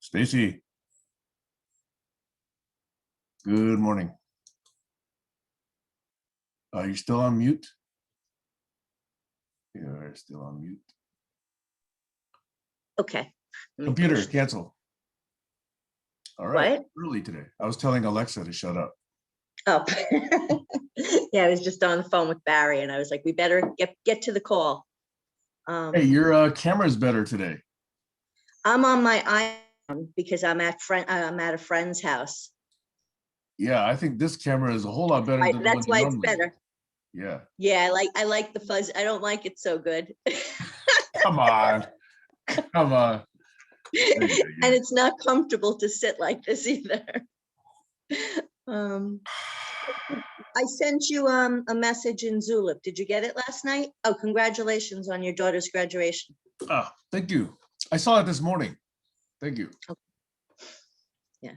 Stacy, good morning. Are you still on mute? You're still on mute. Okay. Computer, cancel. All right. What? Early today. I was telling Alexa to shut up. Oh, yeah, I was just on the phone with Barry and I was like, we better get to the call. Hey, your camera's better today. I'm on my iPhone because I'm at a friend's house. Yeah, I think this camera is a whole lot better Right, than the that's one why you it's normally better. use. Yeah. Yeah, I like the fuzz. I don't like it so good. Come on. Come on. And it's not comfortable to sit like this either. I sent you a message in Zulip. Did you get it last night? Oh, congratulations on your daughter's graduation. Ah, thank you. I saw it this morning. Thank you. Okay. Yeah.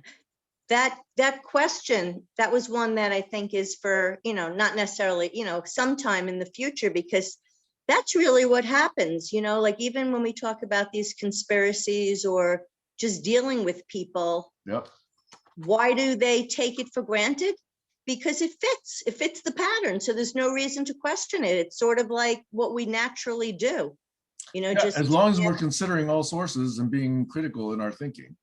That question, that was one that I think is for, not necessarily, sometime in the future, because that's really what happens, like even when we talk about these conspiracies or just dealing with people. Yep. Why do they take it for granted? Because it fits the pattern. So there's no reason to question it. It's sort of like what we naturally do, Yeah, just as long as we're considering all sources and being critical in our thinking.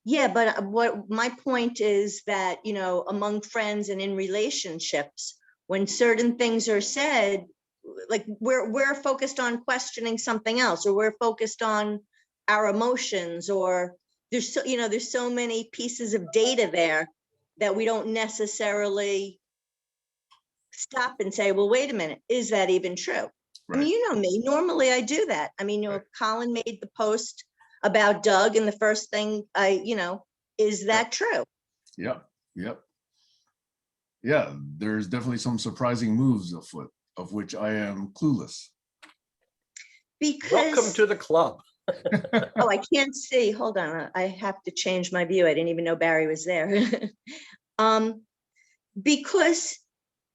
Yeah, but what my point is that, among friends and in relationships, when certain things are said, like we're focused on questioning something else, or we're focused on our emotions, or there's so many pieces of data there that we don't necessarily stop and say, well, wait a minute, is that even true? Right. I mean, you know me, normally I do that. I mean, Right. Colin made the post about Doug, and the first thing is that true? Yep. Yep. Yeah, there's definitely some surprising moves afoot, of which I am clueless. Because welcome to the club. Oh, I can't see. Hold on. I have to change my view. I didn't even know Barry was there. Because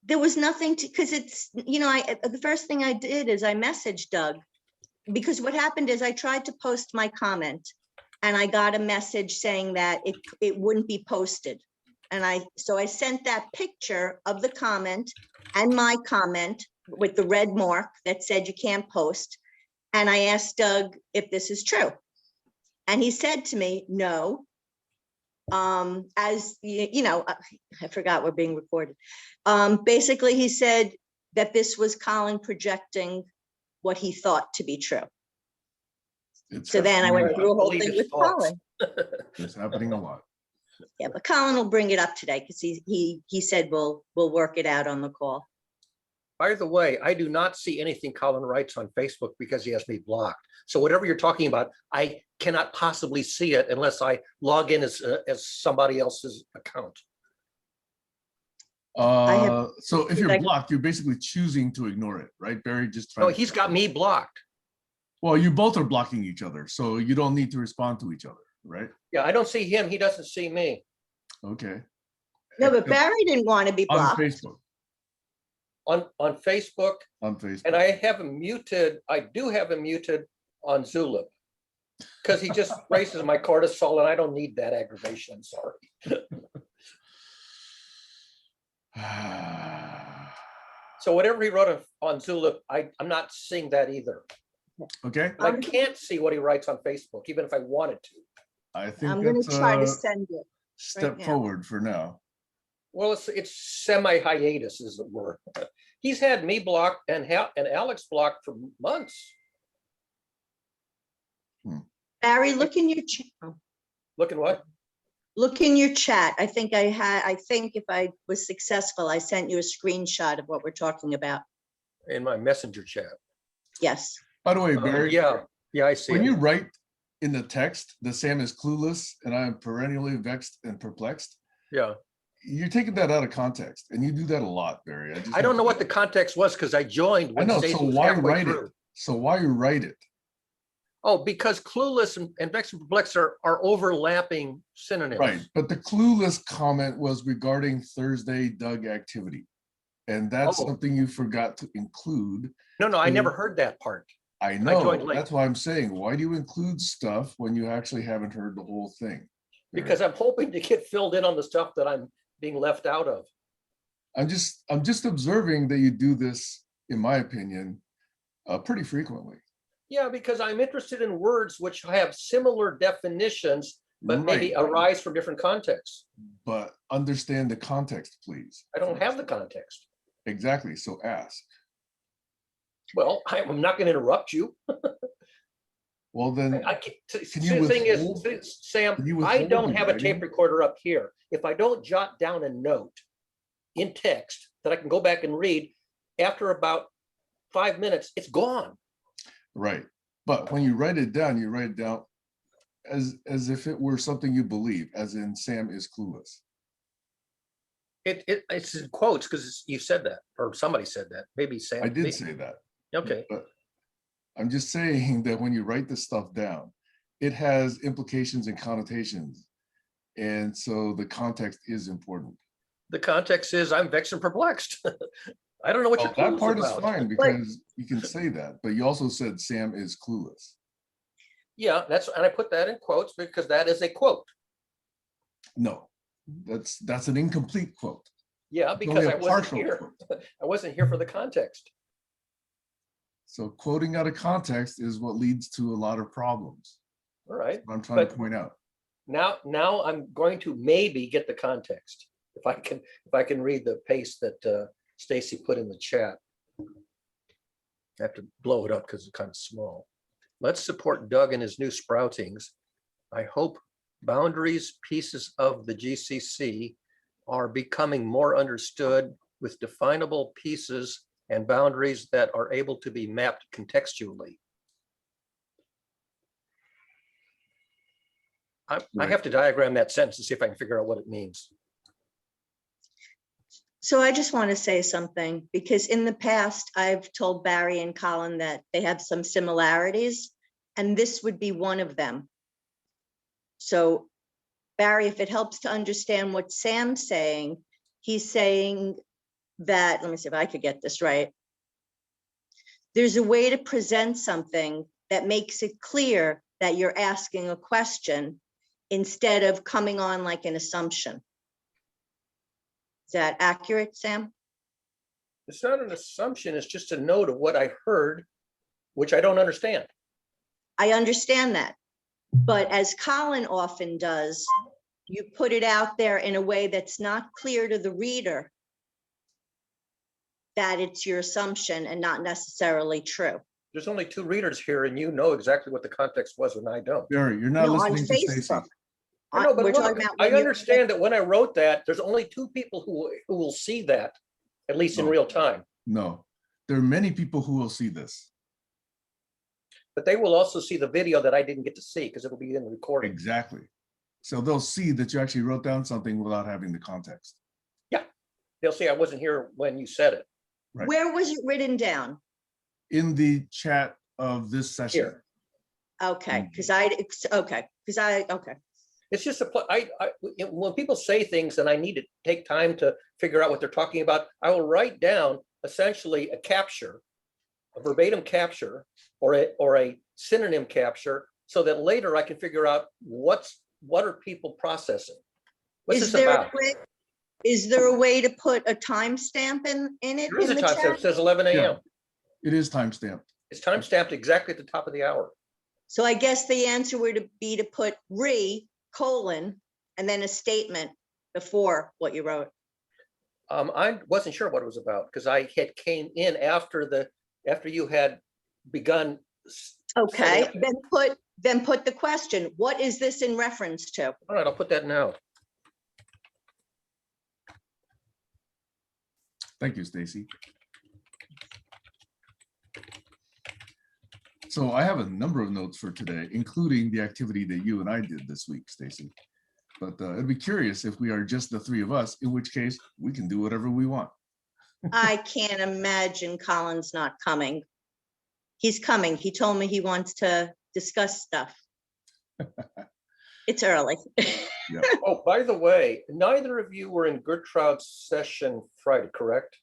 there was nothing to, because it's, the first thing I did is I messaged Doug, because what happened is I tried to post my comment and I got a message saying that it wouldn't be posted. And so I sent that picture of the comment and my comment with the red mark that said you can't post. And I asked Doug if this is true. And he said to me, no. As I forgot we're being recorded. Basically, he said that this was Colin projecting what he thought to be true. So then I went through a whole thing with Colin. It's happening a lot. Yeah, but Colin will bring it up today because he said we'll work it out on the call. By the way, I do not see anything Colin writes on Facebook because he has me blocked. So whatever you're talking about, I cannot possibly see it unless I log in as somebody else's account. So if you're blocked, you're basically choosing to ignore it, right, Barry? No, he's got me blocked. Well, you both are blocking each other, so you don't need to respond to each other, right? Yeah, I don't see him. He doesn't see me. Okay. No, but Barry didn't want to be blocked. On Facebook. On Facebook. On Facebook. And I have him muted. I do have him muted on Zulip because he just raises my cortisol and I don't need that aggravation. I'm sorry. So whatever he wrote on Zulip, I'm not seeing that either. Okay. I can't see what he writes on Facebook, even if I wanted to. I think I'm going to try to send it. Step forward for now. Well, it's semi-hiatus, as it were. He's had me blocked and Alex blocked for months. Barry, look in your channel. Look at what? Look in your chat. I think if I was successful, I sent you a screenshot of what we're talking about. In my messenger chat. Yes. By the way, Barry. Yeah, I see. When you write in the text that Sam is clueless and I am perennially vexed and perplexed. Yeah. You're taking that out of context, and you do that a lot, Barry. I don't know what the context was because I joined when Stacey was halfway through. So why you write it? Oh, because clueless and vexed and perplexed are overlapping synonyms. Right, but the clueless comment was regarding Thursday Doug activity, and that's something you forgot to include. No, I never heard that part. I joined know, late. that's why I'm saying, why do you include stuff when you actually haven't heard the whole thing? Because I'm hoping to get filled in on the stuff that I'm being left out of. I'm just observing that you do this, in my opinion, pretty frequently. Yeah, because I'm interested in words which have similar definitions, but maybe Right. arise from different contexts. But understand the context, please. I don't have the context. Exactly, so ask. Well, I'm not going to interrupt you. Well, then, I can't, Can you the thing is, withhold- Sam, can you I withhold don't the have a writing? tape recorder up here. If I don't jot down a note in text that I can go back and read, after about 5 minutes, it's gone. Right. But when you write it down as if it were something you believe, as in Sam is clueless. It's in quotes because you said that, or somebody said that. Maybe Sam. I did say that. Okay. But I'm just saying that when you write this stuff down, it has implications and connotations. And so the context is important. The context is I'm vexed and perplexed. I don't know what Well, you're that part is about. fine because you can say that, but you also said Sam is clueless. Yeah, and I put that in quotes because that is a quote. No, that's an incomplete quote. Yeah, It's only because a I wasn't partial here. quote. I wasn't here for the context. So quoting out of context is what leads to a lot of problems. All right. That's what I'm trying to But point out. now I'm going to maybe get the context if I can read the paste that Stacy put in the chat. I have to blow it up because it's kind of small. Let's support Doug and his new sproutings. I hope boundaries pieces of the GCC are becoming more understood with definable pieces and boundaries that are able to be mapped contextually. I have to diagram that sentence to see if I can figure out what it means. So I just want to say something, because in the past, I've told Barry and Colin that they have some similarities, and this would be one of them. So Barry, if it helps to understand what Sam's saying, he's saying that, let me see if I could get this right. There's a way to present something that makes it clear that you're asking a question instead of coming on like an assumption. Is that accurate, Sam? It's not an assumption, it's just a note of what I heard, which I don't understand. I understand that. But as Colin often does, you put it out there in a way that's not clear to the reader that it's your assumption and not necessarily true. There's only 2 readers here and you know exactly what the context was and I don't. Barry, you're not No, on listening to Stacy. Facebook. I know, but We're talking look, about I when you- understand that when I wrote that, there's only 2 people who will see that, at least in No. real time. No, there are many people who will see this. But they will also see the video that I didn't get to see because it'll be in the recording. Exactly. So they'll see that you actually wrote down something without having the context. Yeah, they'll see I wasn't here when you said it. Right. Where was it written down? In the chat of this session. Here. Okay, because okay. It's just when people say things and I need to take time to figure out what they're talking about, I will write down essentially a capture, a verbatim capture, or a synonym capture, so that later I can figure out what are people processing. What's Is this there about? is there a way to put a timestamp in it? There is a in the timestamp. chat? It says 11 a.m. Yeah. It is timestamped. It's timestamped exactly at the top of the hour. So I guess the answer would be to put colon and then a statement before what you wrote. I wasn't sure what it was about because I had came in after you had begun. Okay, setting up. then put the question. What is this in reference to? All right, I'll put that now. Thank you, Stacy. So I have a number of notes for today, including the activity that you and I did this week, Stacy. But I'd be curious if we are just the 3 of us, in which case we can do whatever we want. I can't imagine Colin's not coming. He's coming. He told me he wants to discuss stuff. It's early. Yeah. Oh, by the way, neither of you were in Gertrude's session Friday, correct?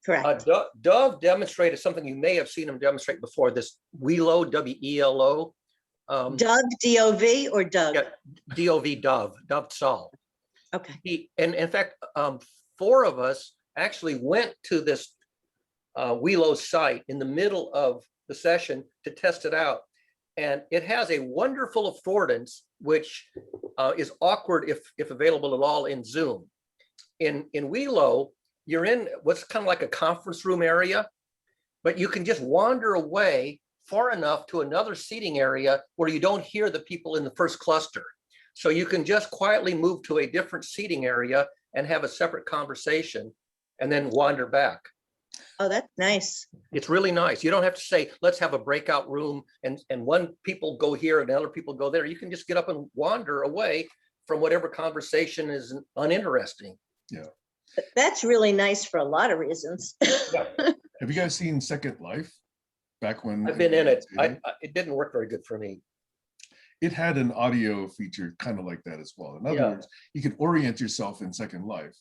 Correct. Dove demonstrated something you may have seen him demonstrate before, this WELO, W-E-L-O. Doug, D-O-V or Doug? Yeah, D-O-V, Dove Saul. Okay. And in fact, 4 of us actually went to this WELO site in the middle of the session to test it out. And it has a wonderful affordance, which is awkward if available at all in Zoom. In WELO, you're in what's kind of like a conference room area, but you can just wander away far enough to another seating area where you don't hear the people in the first cluster. So you can just quietly move to a different seating area and have a separate conversation and then wander back. Oh, that's nice. It's really nice. You don't have to say, let's have a breakout room and one people go here and other people go there. You can just get up and wander away from whatever conversation is uninteresting. Yeah. That's really nice for a lot of reasons. Yeah. Have you guys seen Second Life? Back when I've been in it. It didn't work very good for me. It had an audio feature kind of like that as well. In other words, you could orient yourself in Second Life,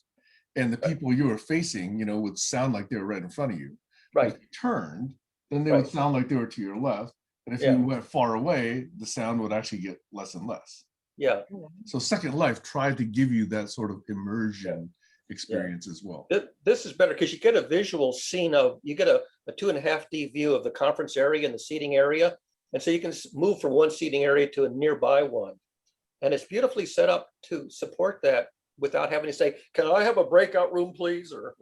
and the people you were facing, you know, would sound like they were right in front of you. Right. If you turned, then they would sound like they were to your left. And if you went far away, the sound would actually get less and less. Yeah. So Second Life tried to give you that sort of immersion experience as well. This is better because you get a visual scene of, you get a 2.5D view of the conference area and the seating area. And so you can move from one seating area to a nearby one. And it's beautifully set up to support that without having to say, can I have a breakout room, please? Or,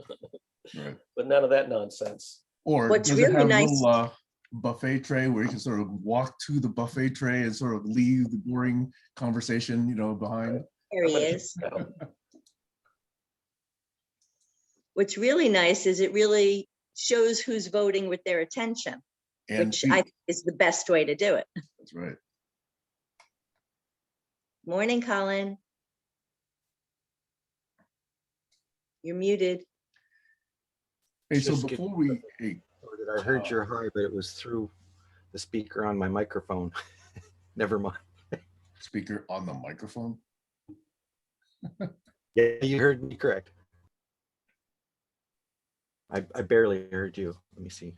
Right. But none of that nonsense. Or What's does really it have nice- a little buffet tray where you can sort of walk to the buffet tray and sort of leave the boring conversation, you know, behind? There he is. What's really nice is it really shows who's voting with their attention, And which I think is the best way to do it. that's right. Morning, Colin. You're muted. Hey, so Just before we, hey, I heard your hi, but it was through the speaker on my microphone. Never mind. speaker on the microphone. Yeah, you heard me correct. I barely heard you. Let me see.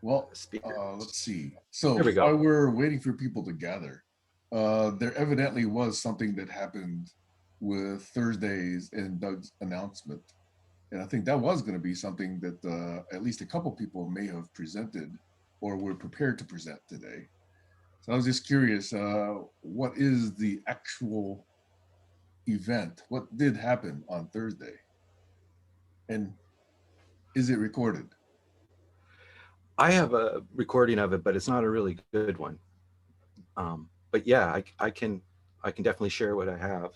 Well, Speaker. let's see. So There we go. while we're waiting for people to gather, there evidently was something that happened with Thursday's and Doug's announcement. And I think that was going to be something that at least a couple people may have presented or were prepared to present today. So I was just curious, what is the actual event? What did happen on Thursday? And is it recorded? I have a recording of it, but it's not a really good one. But yeah, I can definitely share what I have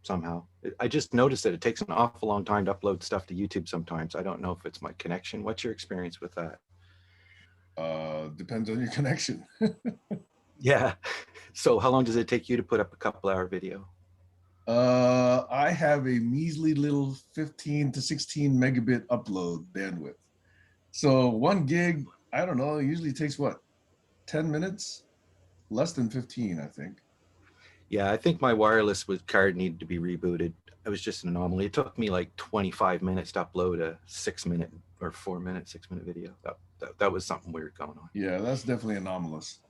somehow. I just noticed that it takes an awful long time to upload stuff to YouTube sometimes. I don't know if it's my connection. What's your experience with that? Depends on your connection. Yeah. So how long does it take you to put up a couple-hour video? I have a measly little 15 to 16 megabit upload bandwidth. So 1 gig, I don't know, usually takes what, 10 minutes? Less than 15, I think. Yeah, I think my wireless card needed to be rebooted. It was just an anomaly. It took me like 25 minutes to upload a 6-minute or 4-minute, 6-minute video. That was something weird going on. Yeah, that's definitely anomalous.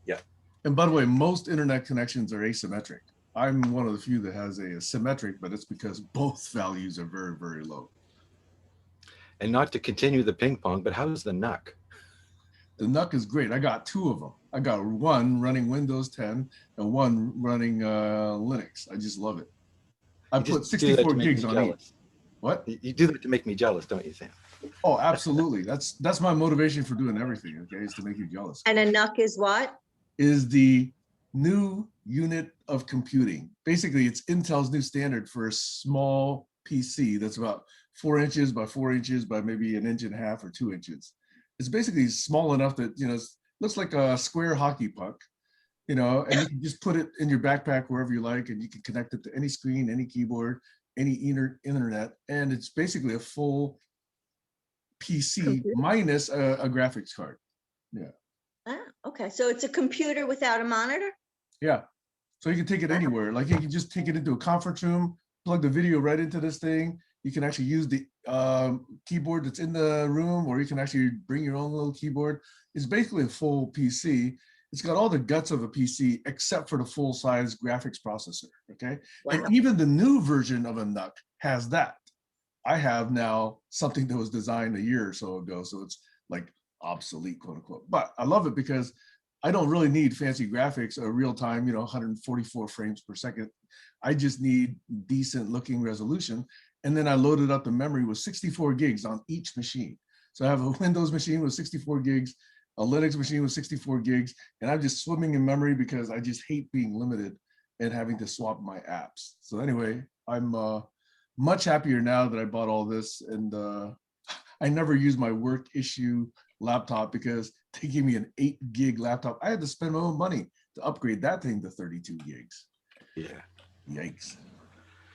Yeah. And by the way, most internet connections are asymmetric. I'm one of the few that has a symmetric, but it's because both values are very, very low. And not to continue the ping pong, but how's the NUC? The NUC is great. I got 2 of them. I got one running Windows 10 and one running Linux. I just love it. I put 64 gigs on each. What? You do that to make me jealous, don't you, Sam? Oh, absolutely. That's my motivation for doing everything, okay, is to make you jealous. And a NUC is what? Is the new unit of computing. Basically, it's Intel's new standard for a small PC that's about 4 inches by 4 inches by maybe 1.5 inches or 2 inches. It's basically small enough that, you know, it looks like a square hockey puck, you know, and you can just put it in your backpack wherever you like, and you can connect it to any screen, any keyboard, any internet, and it's basically a full PC Computer? minus a graphics card. Yeah. Ah, okay, so it's a computer without a monitor? Yeah. So you can take it anywhere. Like you can just take it into a conference room, plug the video right into this thing. You can actually use the keyboard that's in the room, or you can actually bring your own little keyboard. It's basically a full PC. It's got all the guts of a PC except for the full-size graphics processor, okay? Wow. And even the new version of a NUC has that. I have now something that was designed a year or so ago, so it's like obsolete, quote unquote. But I love it because I don't really need fancy graphics or real time, 144 frames per second. I just need decent looking resolution. And then I loaded up the memory with 64 gigs on each machine. So I have a Windows machine with 64 gigs, a Linux machine with 64 gigs, and I'm just swimming in memory because I just hate being limited and having to swap my apps. So anyway, I'm much happier now that I bought all this, and I never use my work issue laptop because they gave me an 8 gig laptop. I had to spend my own money to upgrade that thing to 32 gigs. Yeah. Yikes.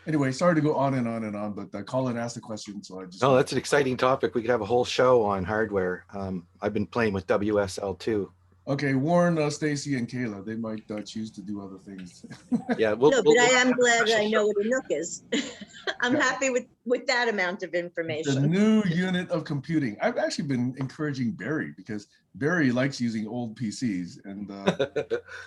Anyway, sorry to go on and on and on, but Colin asked a question, so I just. No, that's an exciting topic. We could have a whole show on hardware. I've been playing with WSL2. Okay, warn Stacy and Kayla. They might choose to do other things. Yeah, No, but I am have a glad special I know show. what a NUC is. I'm Yeah. happy with that amount of The information. new unit of computing. I've actually been encouraging Barry because Barry likes using old PCs, and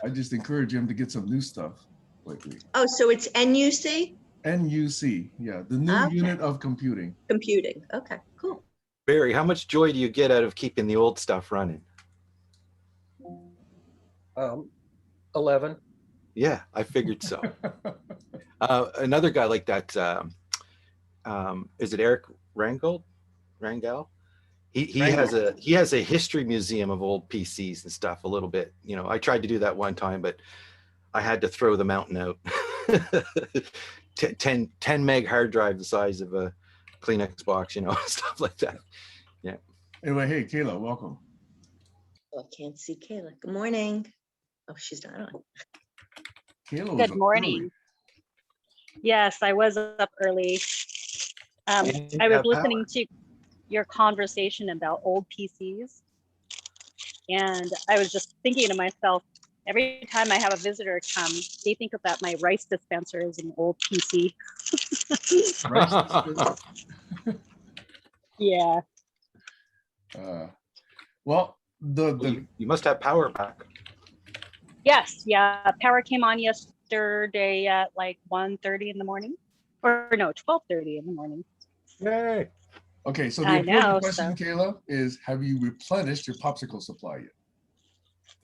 I just encourage him to get some new stuff lately. Oh, so it's NUC? NUC, yeah, the new Okay. unit of computing. Computing. Okay, cool. Barry, how much joy do you get out of keeping the old stuff running? 11. Yeah, I figured so. Another guy like that, is it Eric Rangel? He has a history museum of old PCs and stuff a little bit. I tried to do that one time, but I had to throw the mountain out. 10 meg hard drive the size of a Kleenex box, stuff like that. Yeah. Anyway, hey, Kayla, welcome. Oh, I can't see Kayla. Good morning. Oh, she's not on. Kayla was Good up morning. early. Yes, I was up early. And I was have listening to your conversation about old PCs. And I was just thinking to myself, every time I have a visitor come, they think that my rice dispenser is an old PC. Right? Yeah. Well, the You must have power back. Yes, yeah. Power came on yesterday at like 1:30 in the morning. Or no, 12:30 in the morning. Yay. okay, so the I important know, question, Kayla, is have you replenished your popsicle supply yet?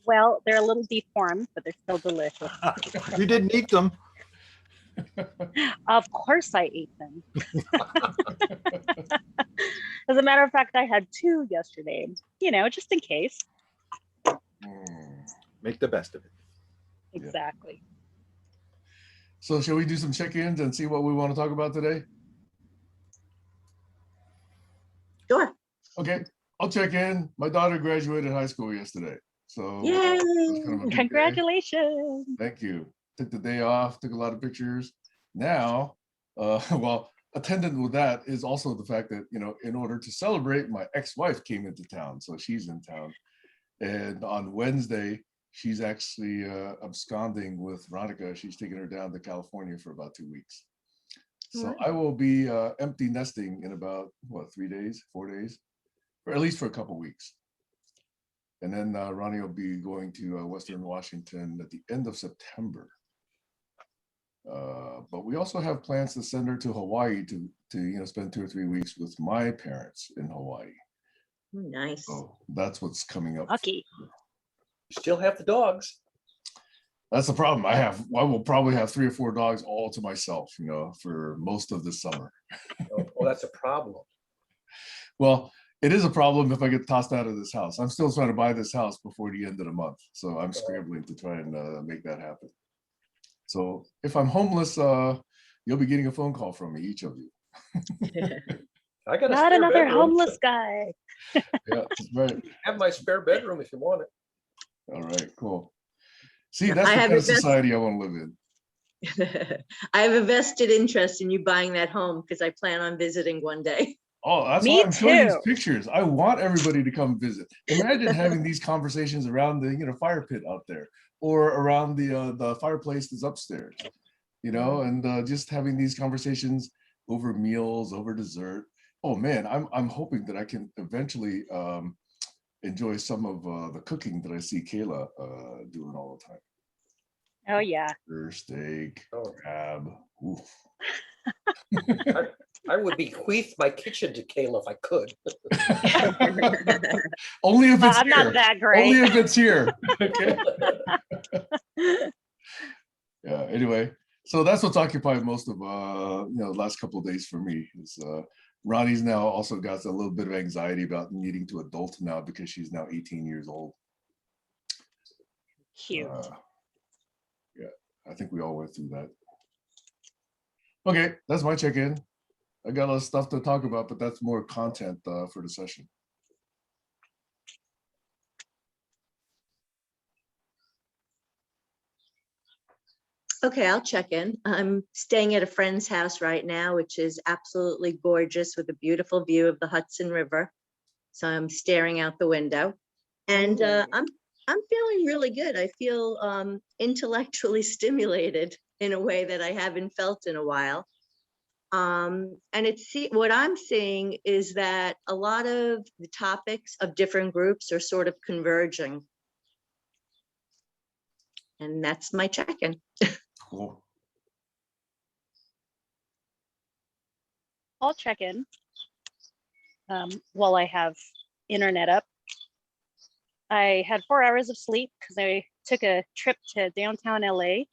Well, they're a little deformed, but they're still delicious. You didn't eat them. Of course I ate them. As a matter of fact, I had 2 yesterday, just in case. Make the best of it. Yeah. Exactly. So shall we do some check-ins and see what we want to talk about today? Sure. Okay, I'll check in. My daughter graduated high school yesterday. So Yay. it's kind of a big day. Congratulations. Thank you. Took the day off, took a lot of pictures. Now, well, attendant with that is also the fact that, in order to celebrate, my ex-wife came into town. So she's in town. And on Wednesday, she's actually absconding with Veronica. She's taking her down to California for about 2 weeks. So Wow. I will be empty nesting in about, 3 days, 4 days, or at least for a couple weeks. And then Ronnie will be going to Western Washington at the end of September. But we also have plans to send her to Hawaii to spend 2 or 3 weeks with my parents in Hawaii. Nice. So that's what's coming up. Lucky. You still have the dogs. That's the problem. I will probably have 3 or 4 dogs all to myself, for most of the summer. Oh, that's a problem. Well, it is a problem if I get tossed out of this house. I'm still trying to buy this house before the end of the month. So I'm scrambling to try and make that happen. So if I'm homeless, you'll be getting a phone call from me, each of you. I got a Not spare another bedroom. homeless guy. Yeah, that's right. I have my spare bedroom if you want it. All right, cool. See, Yeah, that's I the have kind of a vest- society I want to live in. I have a vested interest in you buying that home because I plan on visiting one day. Oh, that's Me why I'm showing these too. pictures. I want everybody to come visit. Imagine having these conversations around the fire pit out there, or around the fireplace that's upstairs, and just having these conversations over meals, over dessert. Oh man, I'm hoping that I can eventually enjoy some of the cooking that I see Kayla doing all the time. Oh yeah. Steak, Oh. crab. Oof. I would bequeath my kitchen to Kayla if I could. Only if Well, it's I'm here. not that Only great. if it's here. Okay. Yeah. Anyway, so that's what's occupied most of the last couple of days for me. Is Ronnie's now also got a little bit of anxiety about needing to adult now because she's now 18 years old. Cute. Yeah, I think we all went through that. Okay, that's my check-in. I got a lot of stuff to talk about, but that's more content for the session. Okay, I'll check in. I'm staying at a friend's house right now, which is absolutely gorgeous with a beautiful view of the Hudson River. So I'm staring out the window, and I'm feeling really good. I feel intellectually stimulated in a way that I haven't felt in a while. And what I'm seeing is that a lot of the topics of different groups are sort of converging. And that's my check-in. Cool. I'll check in while I have internet up. I had 4 hours of sleep because I took a trip to downtown LA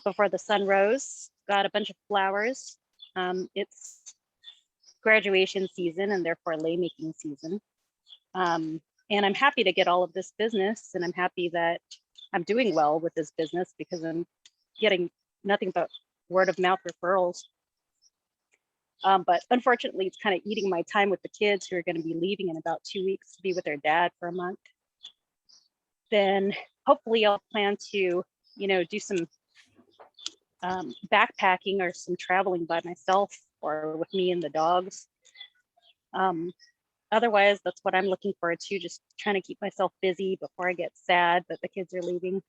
before the sun rose, got a bunch of flowers. It's graduation season and therefore lei making season. And I'm happy to get all of this business, and I'm happy that I'm doing well with this business because I'm getting nothing but word of mouth referrals. But unfortunately, it's kind of eating my time with the kids who are going to be leaving in about 2 weeks to be with their dad for a month. Then hopefully I'll plan to, do some backpacking or some traveling by myself or with me and the dogs. Otherwise, that's what I'm looking forward to, just trying to keep myself busy before I get sad that the kids are leaving.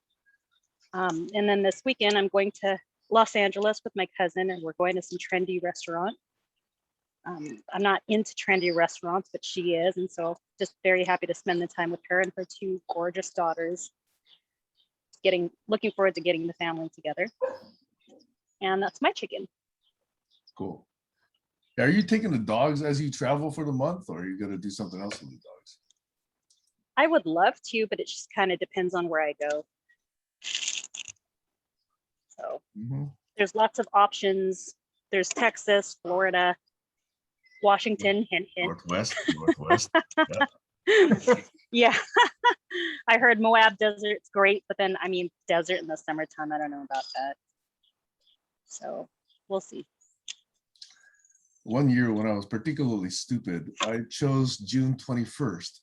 And then this weekend, I'm going to Los Angeles with my cousin, and we're going to some trendy restaurant. I'm not into trendy restaurants, but she is. And so just very happy to spend the time with her and her 2 gorgeous daughters. Looking forward to getting the family together. And that's my chicken. Cool. Are you taking the dogs as you travel for the month, or are you going to do something else with the dogs? I would love to, but it just kind of depends on where I go. So there's lots of options. There's Texas, Florida, Washington, hint, hint. Northwest. Yeah. I heard Moab Desert's great, but then, desert in the summertime, I don't know about that. So we'll see. One year when I was particularly stupid, I chose June 21st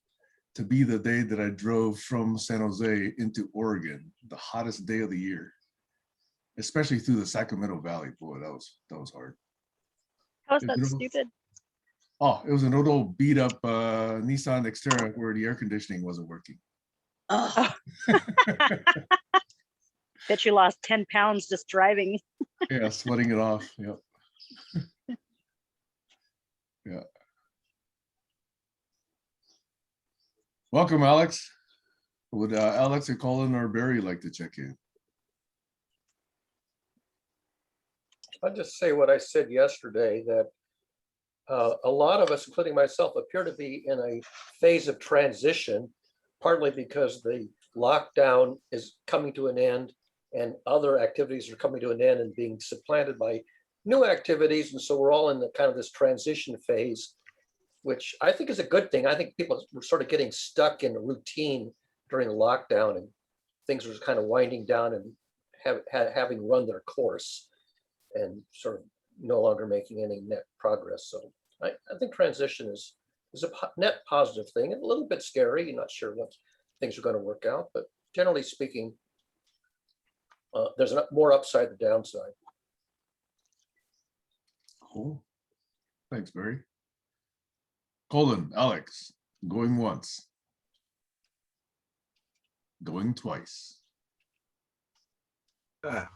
to be the day that I drove from San Jose into Oregon, the hottest day of the year, especially through the Sacramento Valley. Boy, that was hard. How is that stupid? Oh, it was an old beat up Nissan Xterra where the air conditioning wasn't working. Oh. Bet you lost 10 pounds just driving. Yeah, sweating it off. Yep. Yeah. Welcome, Alex. Would Alex or Colin or Barry like to check in? I'll just say what I said yesterday, that a lot of us, including myself, appear to be in a phase of transition, partly because the lockdown is coming to an end and other activities are coming to an end and being supplanted by new activities. And so we're all in the kind of this transition phase, which I think is a good thing. I think people were sort of getting stuck in a routine during the lockdown, and things were kind of winding down and having run their course and sort of no longer making any net progress. So I think transition is a net positive thing, and a little bit scary. You're not sure what things are going to work out, but generally speaking, there's more upside than downside. Cool. Thanks, Barry. Colin, Alex, going once. Going twice.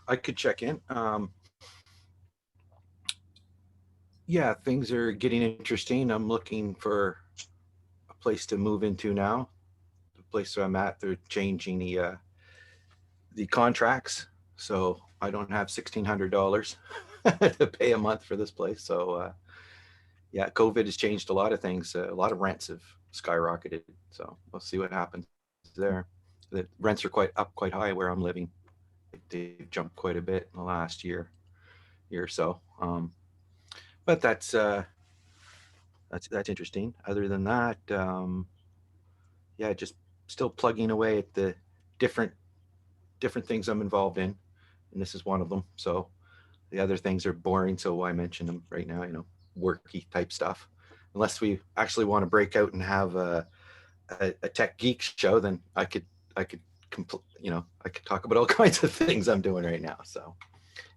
I could check in. Yeah, things are getting interesting. I'm looking for a place to move into now. The place where I'm at, they're changing the contracts, so I don't have $1,600 to pay a month for this place. So yeah, COVID has changed a lot of things. A lot of rents have skyrocketed. So we'll see what happens there. The rents are quite high where I'm living. They've jumped quite a bit in the last year or so. But that's interesting. Other than that, yeah, just still plugging away at the different things I'm involved in, and this is one of them. So the other things are boring, so why mention them right now? You know, worky type stuff. Unless we actually want to break out and have a tech geek show, then I could I could talk about all kinds of things I'm doing right now. So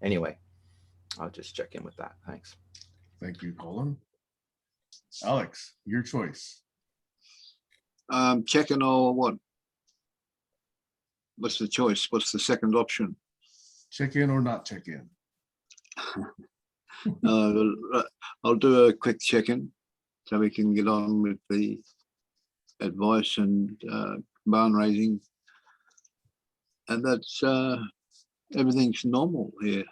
anyway, I'll just check in with that. Thanks. Thank you, Colin. Alex, your choice. Checking or what? What's the choice? What's the second option? Check in or not check in? I'll do a quick check-in so we can get on with the advice and barn raising. And that's everything's normal here.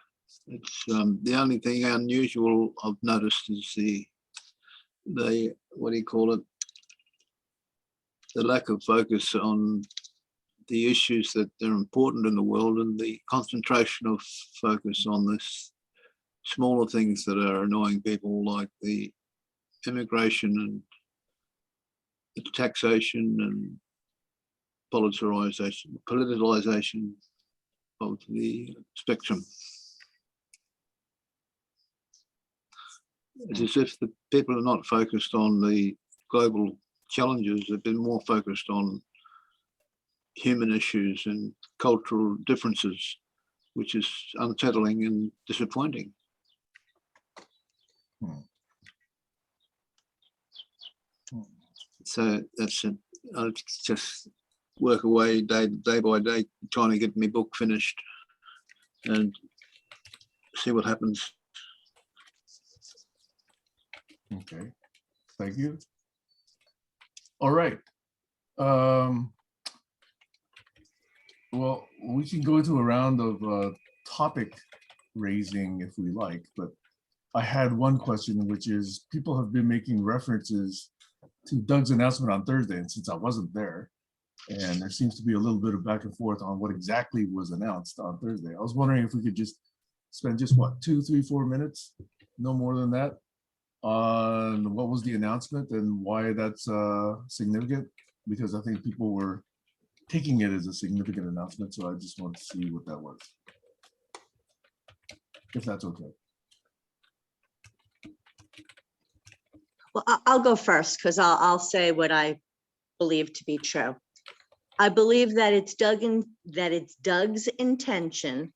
It's the only thing unusual I've noticed is the what do you call it? The lack of focus on the issues that are important in the world and the concentration of focus on this smaller things that are annoying people, like the immigration and the taxation and politicalization of the spectrum. It's as if the people are not focused on the global challenges. They've been more focused on human issues and cultural differences, which is unsettling and disappointing. So that's it. I'll just work away day by day, trying to get my book finished and see what happens. Okay, thank you. All right. Well, we can go into a round of topic raising if we like, but I had one question, which is people have been making references to Doug's announcement on Thursday, and since I wasn't there, and there seems to be a little bit of back and forth on what exactly was announced on Thursday. I was wondering if we could just spend just what, 2, 3, 4 minutes, no more than that, on what was the announcement and why that's significant, because I think people were taking it as a significant announcement. So I just wanted to see what that was, if that's okay. Well, I'll go first because I'll say what I believe to be true. I believe that it's Doug's intention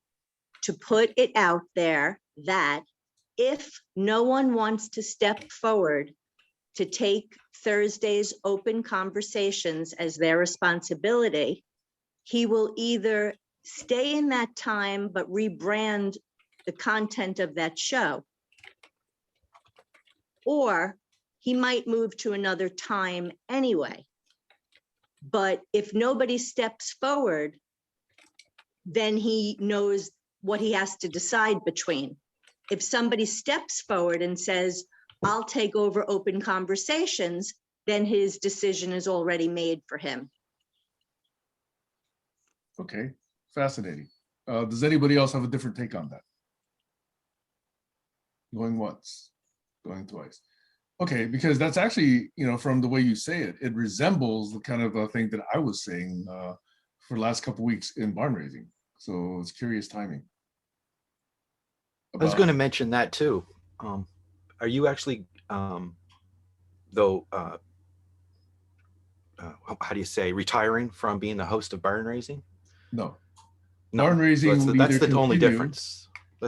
to put it out there that if no one wants to step forward to take Thursday's open conversations as their responsibility, he will either stay in that time but rebrand the content of that show, or he might move to another time anyway. But if nobody steps forward, then he knows what he has to decide between. If somebody steps forward and says, I'll take over open conversations, then his decision is already made for him. Okay, fascinating. Does anybody else have a different take on that? Going once, going twice. Okay, because that's actually, from the way you say it, it resembles the kind of thing that I was saying for the last couple of weeks in barn raising. So it's curious timing. I was going to mention that too. Are you actually, though, how do you say, retiring from being the host of barn raising? No. No. Barn raising So would that's either the only continue. difference.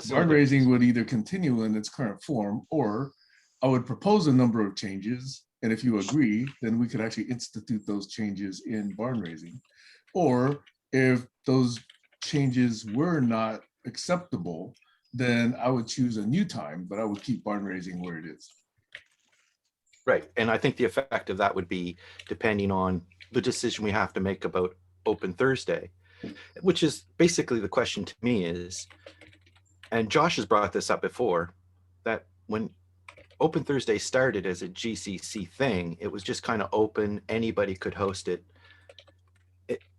Barn raising would either continue in its current form, or I would propose a number of changes. And if you agree, then we could actually institute those changes in barn raising. Or if those changes were not acceptable, then I would choose a new time, but I would keep barn raising where it is. Right. And I think the effect of that would be depending on the decision we have to make about Open Thursday, which is basically the question to me is, and Josh has brought this up before, that when Open Thursday started as a GCC thing, it was just kind of open, anybody could host it.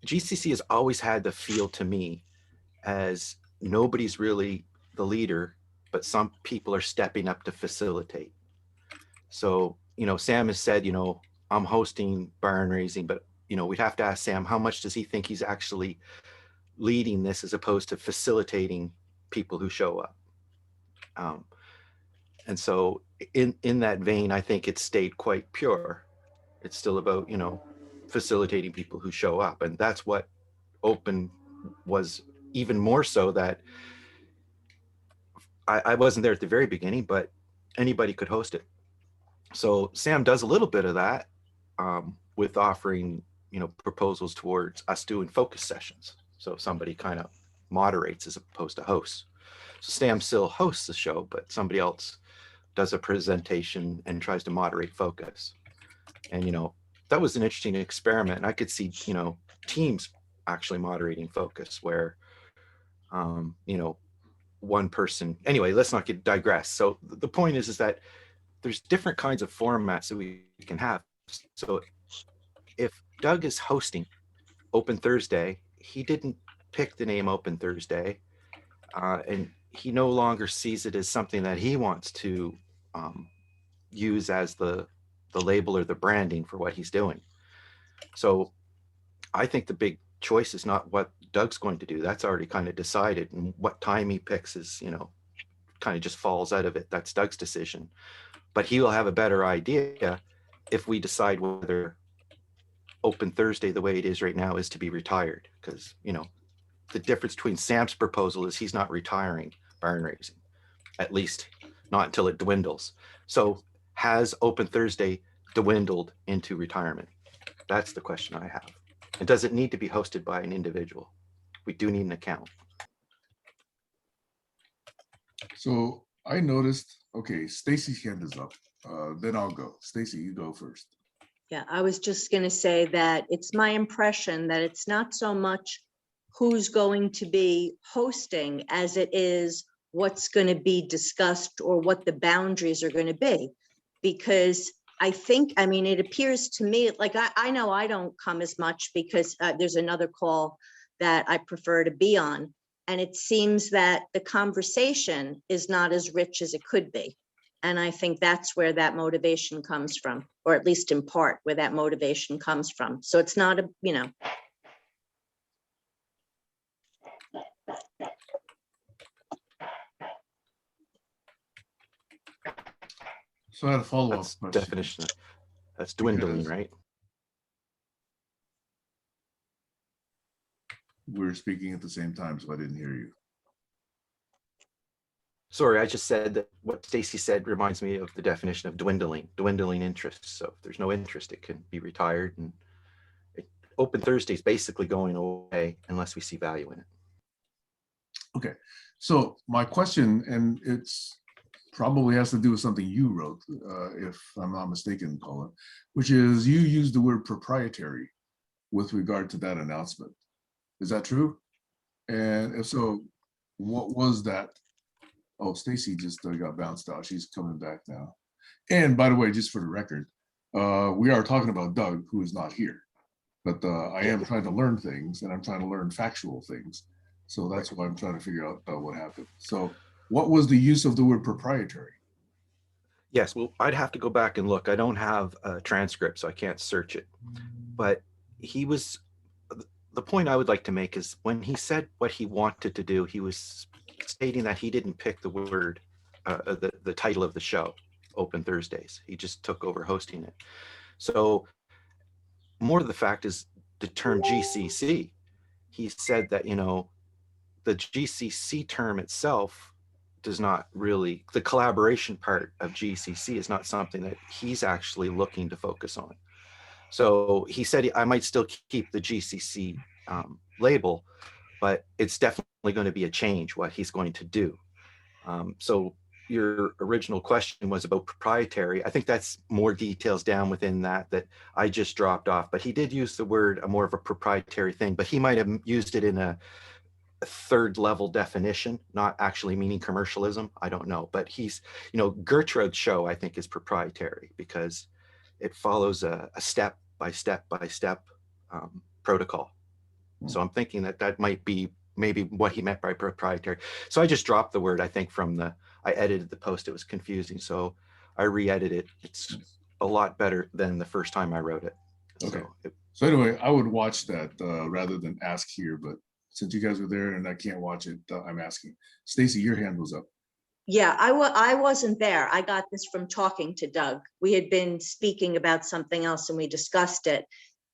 GCC has always had the feel to me as nobody's really the leader, but some people are stepping up to facilitate. So, Sam has said, I'm hosting barn raising, but, we'd have to ask Sam, how much does he think he's actually leading this as opposed to facilitating people who show up? And so in that vein, I think it stayed quite pure. It's still about, facilitating people who show up. And that's what Open was, even more so that I wasn't there at the very beginning, but anybody could host it. So Sam does a little bit of that with offering, proposals towards us doing focus sessions. So somebody kind of moderates as opposed to hosts. So Sam still hosts the show, but somebody else does a presentation and tries to moderate focus. And, that was an interesting experiment. And I could see, teams actually moderating focus where, one person, anyway, let's not digress. So the point is that there's different kinds of formats that we can have. So if Doug is hosting Open Thursday, he didn't pick the name Open Thursday, and he no longer sees it as something that he wants to use as the label or the branding for what he's doing. So I think the big choice is not what Doug's going to do. That's already kind of decided, and what time he picks is, kind of just falls out of it. That's Doug's decision. But he will have a better idea if we decide whether Open Thursday, the way it is right now, is to be retired. Because, the difference between Sam's proposal is he's not retiring barn raising, at least not until it dwindles. So has Open Thursday dwindled into retirement? That's the question I have. And does it need to be hosted by an individual? We do need an account. So I noticed, okay, Stacy's hand is up. Then I'll go. Stacy, you go first. Yeah, I was just going to say that it's my impression that it's not so much who's going to be hosting as it is what's going to be discussed or what the boundaries are going to be. Because it appears to me, like I know I don't come as much because there's another call that I prefer to be on. And it seems that the conversation is not as rich as it could be. And I think that's where that motivation comes from, or at least in part where that motivation comes from. So it's not So I had a follow-up That's question. definition. That's dwindling, Because- right? We're speaking at the same time, so I didn't hear you. Sorry, I just said that what Stacy said reminds me of the definition of dwindling interest. So if there's no interest, it can be retired. And Open Thursday is basically going away unless we see value in it. Okay, so my question, and it's probably has to do with something you wrote, if I'm not mistaken, Colin, which is you used the word proprietary with regard to that announcement. Is that true? And if so, what was that? Oh, Stacy just got bounced out. She's coming back now. And by the way, just for the record, we are talking about Doug, who is not here. But I am trying to learn things, and I'm trying to learn factual things. So that's why I'm trying to figure out what happened. So what was the use of the word proprietary? Yes, well, I'd have to go back and look. I don't have a transcript, so I can't search it. But the point I would like to make is when he said what he wanted to do, he was stating that he didn't pick the word, the title of the show, Open Thursdays. He just took over hosting it. So more of the fact is the term GCC. He said that, the GCC term itself does not really, the collaboration part of GCC is not something that he's actually looking to focus on. So he said, I might still keep the GCC label, but it's definitely going to be a change what he's going to do. So your original question was about proprietary. I think that's more details down within that I just dropped off, but he did use the word more of a proprietary thing, but he might have used it in a third level definition, not actually meaning commercialism. I don't know, but he's, Gertrude's show, I think, is proprietary because it follows a step by step by step protocol. So I'm thinking that might be maybe what he meant by proprietary. So I just dropped the word, I think, I edited the post. It was confusing. So I re-edited it. It's a lot better than the first time I wrote it. Okay. So anyway, I would watch that rather than ask here, but since you guys were there and I can't watch it, I'm asking. Stacy, your hand was up. Yeah, I wasn't there. I got this from talking to Doug. We had been speaking about something else and we discussed it.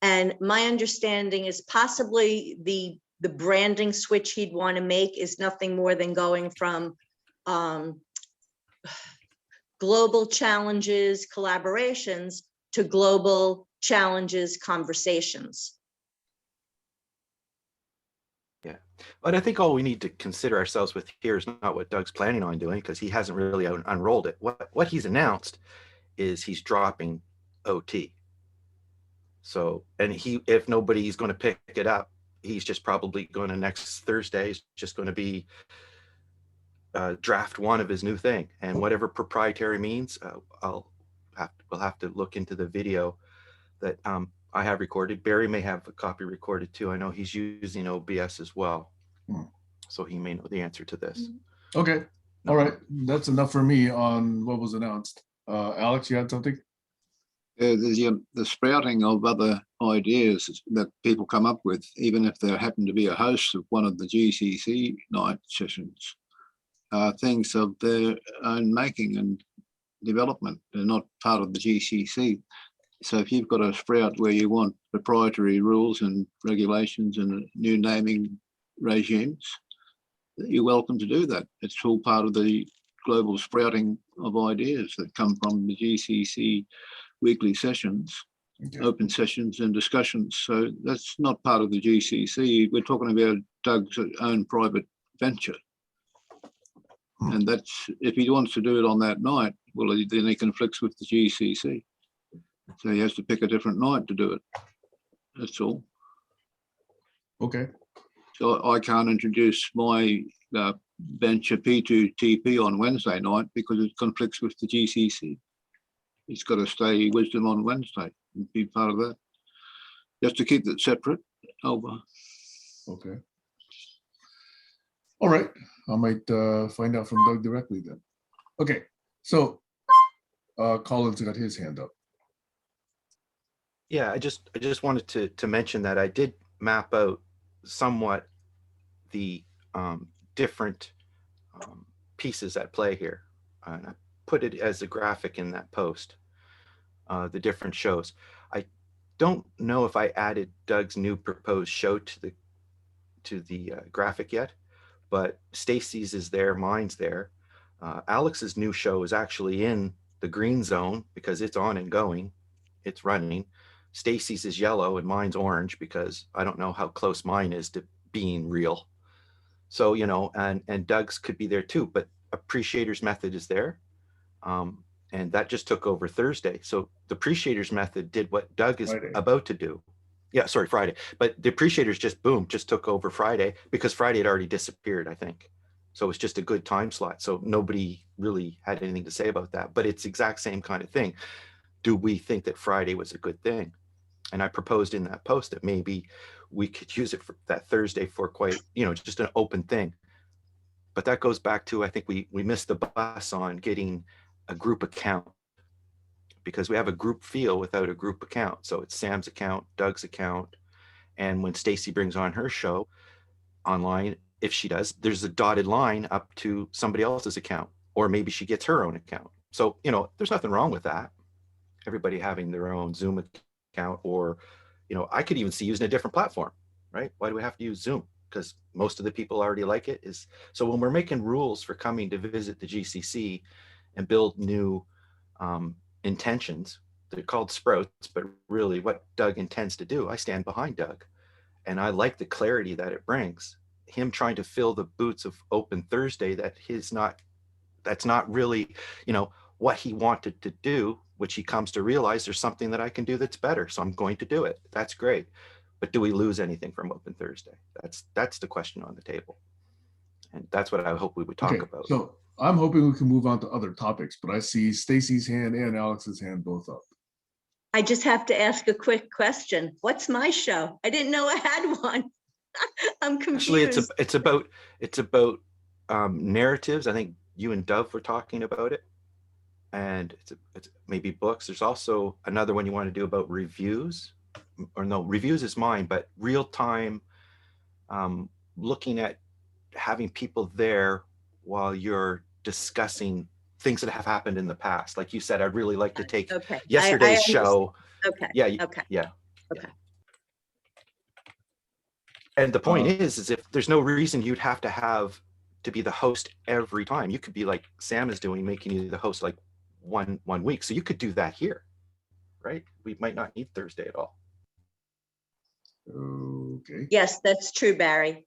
And my understanding is possibly the branding switch he'd want to make is nothing more than going from global challenges, collaborations to global challenges, conversations. Yeah, but I think all we need to consider ourselves with here is not what Doug's planning on doing, because he hasn't really unrolled it. What he's announced is he's dropping OT. So, and if nobody's going to pick it up, he's just probably going to next Thursday is just going to be draft one of his new thing, and whatever proprietary means, we'll have to look into the video that I have recorded. Barry may have a copy recorded too. I know he's using OBS as well, so he may know the answer to this. Okay, all right, that's enough for me on what was announced. Alex, you had something? The sprouting of other ideas that people come up with, even if they happen to be a host of one of the GCC night sessions, are things of their own making and development. They're not part of the GCC. So if you've got a sprout where you want proprietary rules and regulations and new naming regimes, you're welcome to do that. It's all part of the global sprouting of ideas that come from the GCC weekly sessions, open sessions and discussions. So that's not part of the GCC. We're talking about Doug's own private venture. And that's, if he wants to do it on that night, well, then he conflicts with the GCC. So he has to pick a different night to do it. That's all. Okay. So I can't introduce my venture P2TP on Wednesday night because it conflicts with the GCC. It's got to stay Wisdom on Wednesday and be part of that. Just to keep it separate. Over. Okay. All right. I might find out from Doug directly then. Okay. So Colin's got his hand up. Yeah, I just wanted to mention that I did map out somewhat the different pieces at play here. And I put it as a graphic in that post, the different shows. I don't know if I added Doug's new proposed show to the graphic yet, but Stacy's is there, mine's there. Alex's new show is actually in the green zone because it's on and going, it's running. Stacy's is yellow and mine's orange because I don't know how close mine is to being real. So, and Doug's could be there too, but Appreciator's Method is there. And that just took over Thursday. So the Appreciator's Method did what Doug is Friday. about to do. Yeah, sorry, Friday. But the Appreciators just took over Friday because Friday had already disappeared, I think. So it's just a good time slot. So nobody really had anything to say about that, but it's exact same kind of thing. Do we think that Friday was a good thing? And I proposed in that post that maybe we could use it for that Thursday for quite, just an open thing. But that goes back to, I think we missed the bus on getting a group account, because we have a group feel without a group account. So it's Sam's account, Doug's account. And when Stacy brings on her show online, if she does, there's a dotted line up to somebody else's account, or maybe she gets her own account. So, there's nothing wrong with that. Everybody having their own Zoom account, or, I could even see using a different platform, right? Why do we have to use Zoom? Because most of the people already like it. So when we're making rules for coming to visit the GCC and build new intentions, they're called sprouts, but really what Doug intends to do, I stand behind Doug. And I like the clarity that it brings. Him trying to fill the boots of Open Thursday that he's not that's not really, what he wanted to do, which he comes to realize there's something that I can do that's better. So I'm going to do it. That's great. But do we lose anything from Open Thursday? That's the question on the table. And that's what I hope we would talk Okay, about. so I'm hoping we can move on to other topics, but I see Stacy's hand and Alex's hand both up. I just have to ask a quick question. What's my show? I didn't know I had one. I'm Actually, confused. it's about narratives. I think you and Dove were talking about it, and it's maybe books. There's also another one you want to do about reviews, or no, reviews is mine, but real time, looking at having people there while you're discussing things that have happened in the past. Like you said, I'd really like to take Okay. yesterday's I show. Okay. Yeah. Okay. Yeah. Okay. And the point is if there's no reason you'd have to be the host every time. You could be like Sam is doing, making you the host like one week. So you could do that here, right? We might not need Thursday at all. Okay. Yes, that's true, Barry.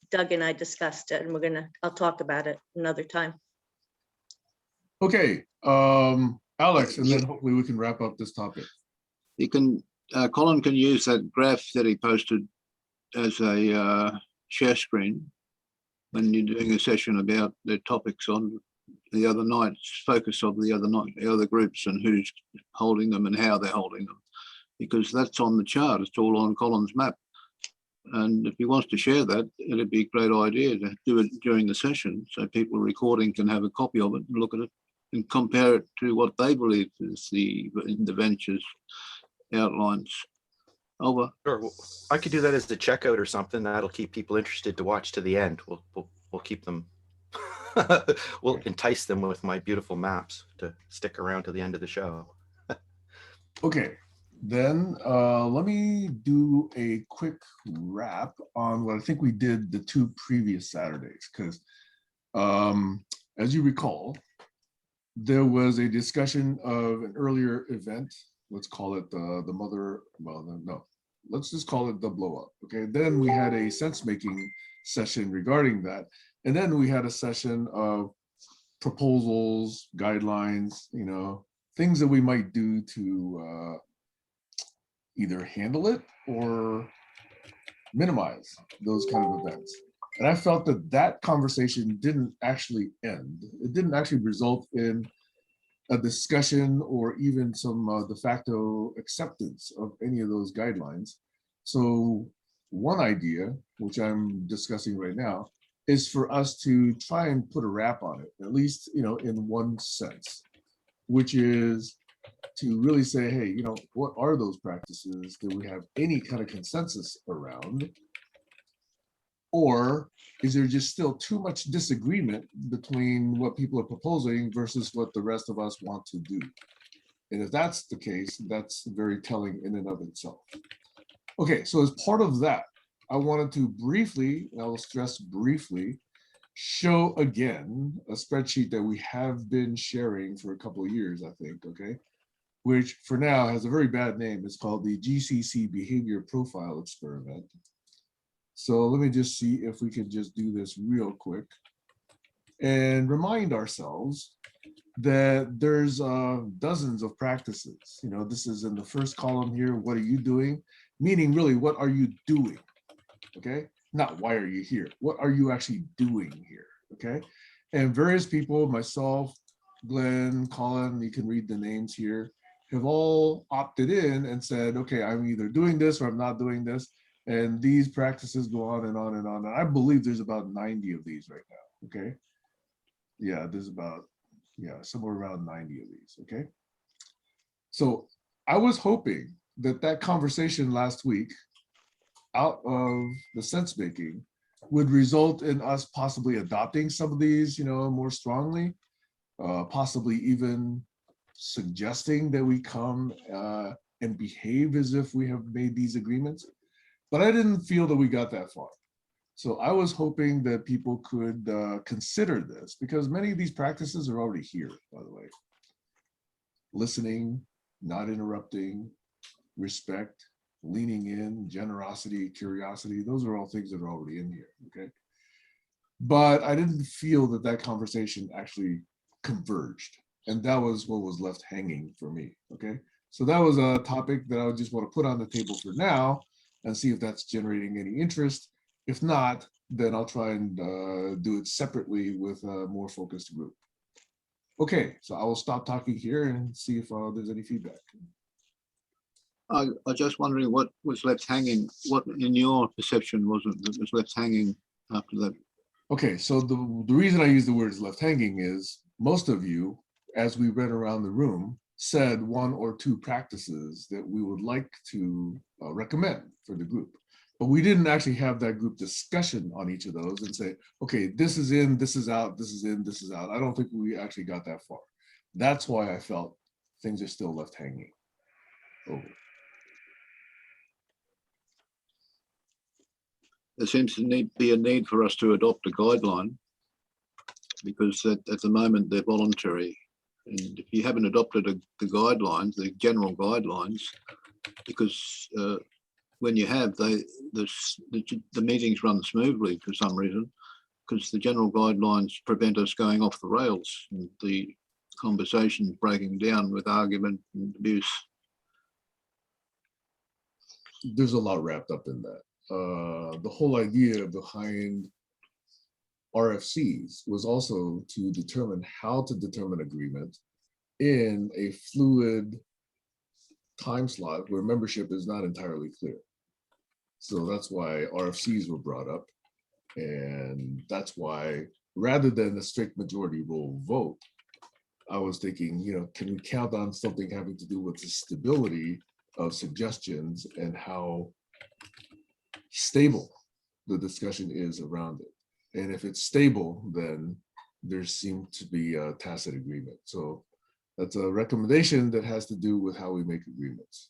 Doug and I discussed it, and I'll talk about it another time. Okay, Alex, and then hopefully we can wrap up this topic. You can, Colin can use that graph that he posted as a share screen when you're doing a session about the topics on the other night's focus of the other groups and who's holding them and how they're holding them, because that's on the chart. It's all on Colin's map. And if he wants to share that, it'd be a great idea to do it during the session so people recording can have a copy of it and look at it and compare it to what they believe is the ventures outlines. Over. Sure. Well, I could do that as the checkout or something. That'll keep people interested to watch to the end. We'll keep them. We'll entice them with my beautiful maps to stick around to the end of the show. Okay, then let me do a quick wrap on what I think we did the 2 previous Saturdays, because as you recall, there was a discussion of an earlier event. Let's call it the mother, well, no, let's just call it the blow up. Okay, then we had a sense making session regarding that. And then we had a session of proposals, guidelines, things that we might do to either handle it or minimize those kind of events. And I felt that conversation didn't actually end. It didn't actually result in a discussion or even some de facto acceptance of any of those guidelines. So one idea, which I'm discussing right now, is for us to try and put a wrap on it, at least, in one sense, which is to really say, hey, what are those practices that we have any kind of consensus around? Or is there just still too much disagreement between what people are proposing versus what the rest of us want to do? And if that's the case, that's very telling in and of itself. Okay, so as part of that, I wanted to briefly, and I will stress briefly, show again a spreadsheet that we have been sharing for a couple of years, I think, okay? Which for now has a very bad name. It's called the GCC Behavior Profile Experiment. So let me just see if we can just do this real quick and remind ourselves that there's dozens of practices. This is in the first column here. What are you doing? Meaning really, what are you doing? Okay, not why are you here? What are you actually doing here? Okay, and various people, myself, Glenn, Colin, you can read the names here, have all opted in and said, okay, I'm either doing this or I'm not doing this. And these practices go on and on and on. And I believe there's about 90 of these right now, okay? Yeah, there's about, somewhere around 90 of these, okay? So I was hoping that conversation last week out of the sense making would result in us possibly adopting some of these, more strongly, possibly even suggesting that we come and behave as if we have made these agreements. But I didn't feel that we got that far. So I was hoping that people could consider this, because many of these practices are already here, by the way. Listening, not interrupting, respect, leaning in, generosity, curiosity, those are all things that are already in here, okay? But I didn't feel that conversation actually converged. And that was what was left hanging for me. Okay. So that was a topic that I would just want to put on the table for now and see if that's generating any interest. If not, then I'll try and do it separately with a more focused group. Okay, so I will stop talking here and see if there's any feedback. I just wondering what was left hanging, what in your perception was it that was left hanging after that? Okay, so the reason I use the words left hanging is most of you, as we read around the room, said one or two practices that we would like to recommend for the group. But we didn't actually have that group discussion on each of those and say, okay, this is in, this is out, this is in, this is out. I don't think we actually got that far. That's why I felt things are still left hanging. Over. There seems to be a need for us to adopt a guideline because at the moment they're voluntary. And if you haven't adopted the guidelines, the general guidelines, because when you have, the meetings run smoothly for some reason, because the general guidelines prevent us going off the rails and the conversations breaking down with argument and abuse. There's a lot wrapped up in that. The whole idea behind RFCs was also to determine how to determine agreement in a fluid time slot where membership is not entirely clear. So that's why RFCs were brought up. And that's why rather than a strict majority rule vote, I was thinking, can we count on something having to do with the stability of suggestions and how stable the discussion is around it. And if it's stable, then there seemed to be a tacit agreement. So that's a recommendation that has to do with how we make agreements.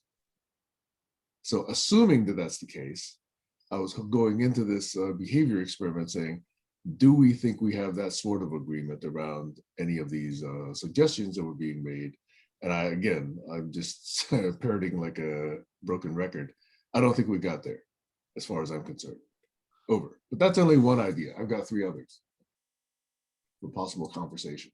So assuming that that's the case, I was going into this behavior experiment saying, do we think we have that sort of agreement around any of these suggestions that were being made? And I'm just parroting like a broken record. I don't think we got there as far as I'm concerned. Over. But that's only one idea. I've got 3 others for possible conversation.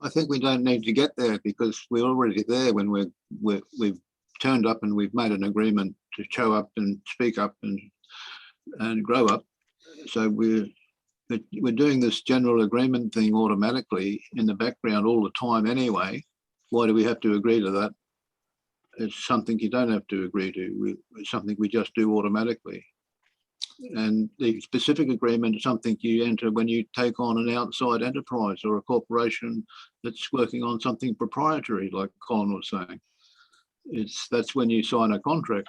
I think we don't need to get there because we're already there when we've turned up and we've made an agreement to show up and speak up and grow up. So we're doing this general agreement thing automatically in the background all the time anyway. Why do we have to agree to that? It's something you don't have to agree to. It's something we just do automatically. And the specific agreement is something you enter when you take on an outside enterprise or a corporation that's working on something proprietary, like Colin was saying. That's when you sign a contract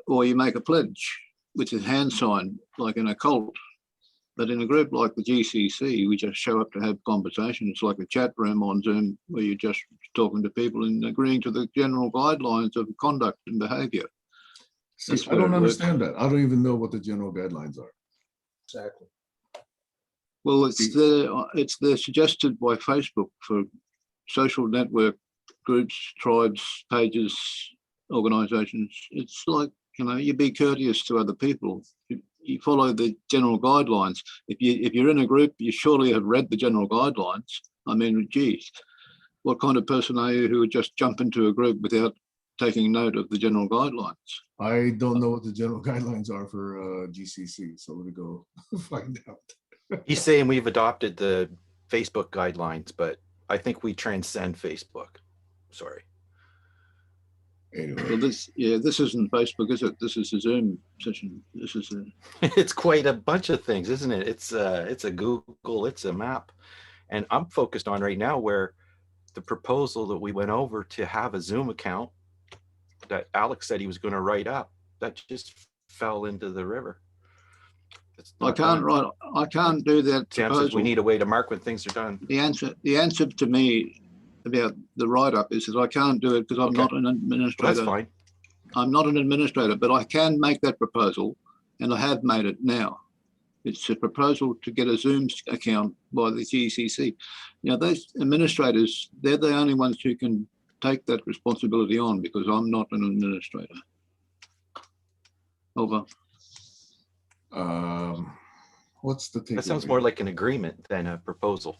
or you make a pledge with a hand sign, like in a cult. But in a group like the GCC, we just show up to have conversations. It's like a chat room on Zoom where you're just talking to people and agreeing to the general guidelines of conduct and behavior. See, I don't understand that. I don't even know what the general guidelines are. Exactly. Well, they're suggested by Facebook for social network groups, tribes, pages, organizations. It's like, you be courteous to other people. You follow the general guidelines. If you're in a group, you surely have read the general guidelines. I mean, geez, what kind of person are you who would just jump into a group without taking note of the general guidelines? I don't know what the general guidelines are for GCC, so let me go find out. He's saying we've adopted the Facebook guidelines, but I think we transcend Facebook. Sorry. Anyway. Well, this isn't Facebook, is it? This is a Zoom session. This is It's quite a bunch of things, isn't it? It's a Google, it's a map. And I'm focused on right now where the proposal that we went over to have a Zoom account that Alex said he was going to write up, that just fell into the river. I can't do that. Sam says we need a way to mark when things are done. The answer to me about the write-up is that I can't do it because I'm not an administrator. That's fine. I'm not an administrator, but I can make that proposal, and I have made it now. It's a proposal to get a Zoom account by the GCC. Now, those administrators, they're the only ones who can take that responsibility on because I'm not an administrator. Over. What's the takeaway? That sounds more like an agreement than a proposal.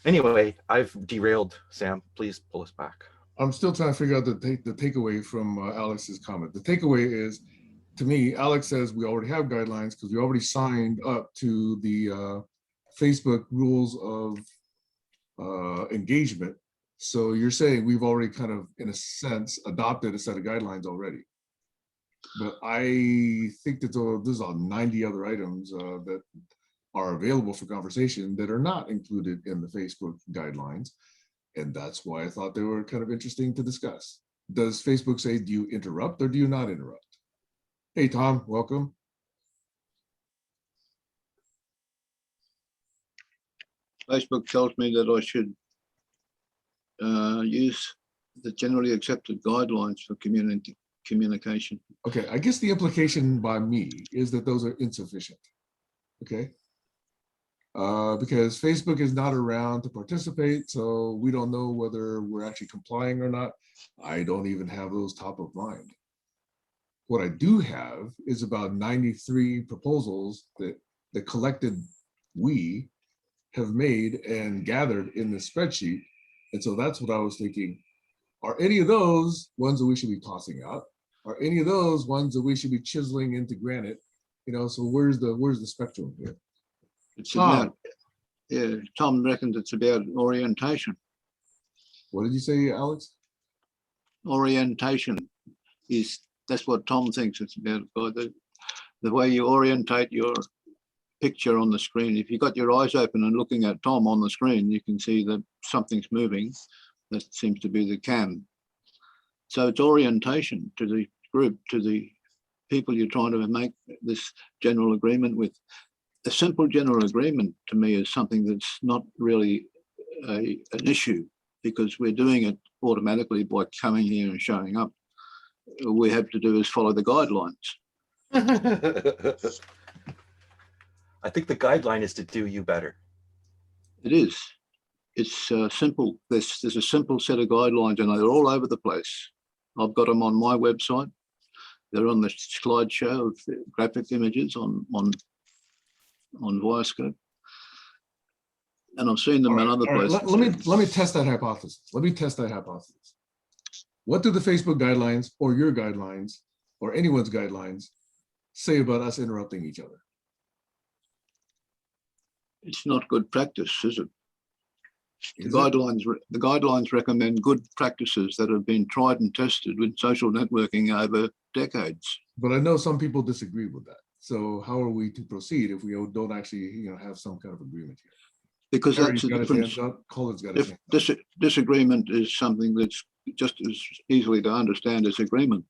Anyway, I've derailed, Sam. Please pull us back. I'm still trying to figure out the takeaway from Alex's comment. The takeaway is, to me, Alex says we already have guidelines because we already signed up to the Facebook rules of engagement. So you're saying we've already kind of, in a sense, adopted a set of guidelines already. But I think that there's 90 other items that are available for conversation that are not included in the Facebook guidelines. And that's why I thought they were kind of interesting to discuss. Does Facebook say, do you interrupt or do you not interrupt? Hey, Tom, welcome. Facebook tells me that I should use the generally accepted guidelines for communication. Okay, I guess the implication by me is that those are insufficient. Okay. Because Facebook is not around to participate, so we don't know whether we're actually complying or not. I don't even have those top of mind. What I do have is about 93 proposals that the collected we have made and gathered in the spreadsheet. And so that's what I was thinking. Are any of those ones that we should be tossing out? Are any of those ones that we should be chiseling into granite? You know, so where's the spectrum here? It's about, yeah, Tom reckons it's about orientation. What did you say, Alex? Orientation that's what Tom thinks it's about. The way you orientate your picture on the screen. If you've got your eyes open and looking at Tom on the screen, you can see that something's moving. That seems to be the cam. So it's orientation to the group, to the people you're trying to make this general agreement with. A simple general agreement to me is something that's not really an issue because we're doing it automatically by coming here and showing up. All we have to do is follow the guidelines. I think the guideline is to do you better. It is. It's simple. There's a simple set of guidelines and they're all over the place. I've got them on my website. They're on the slideshow of graphic images on Viascope. And I've seen them in other places. Let me test that hypothesis. What do the Facebook guidelines or your guidelines or anyone's guidelines say about us interrupting each other? It's not good practice, is it? The guidelines recommend good practices that have been tried and tested with social networking over decades. But I know some people disagree with that. So how are we to proceed if we don't actually, have some kind of agreement here? Because that's the difference. Colin's got his hand up. Disagreement is something that's just as easily to understand as agreement.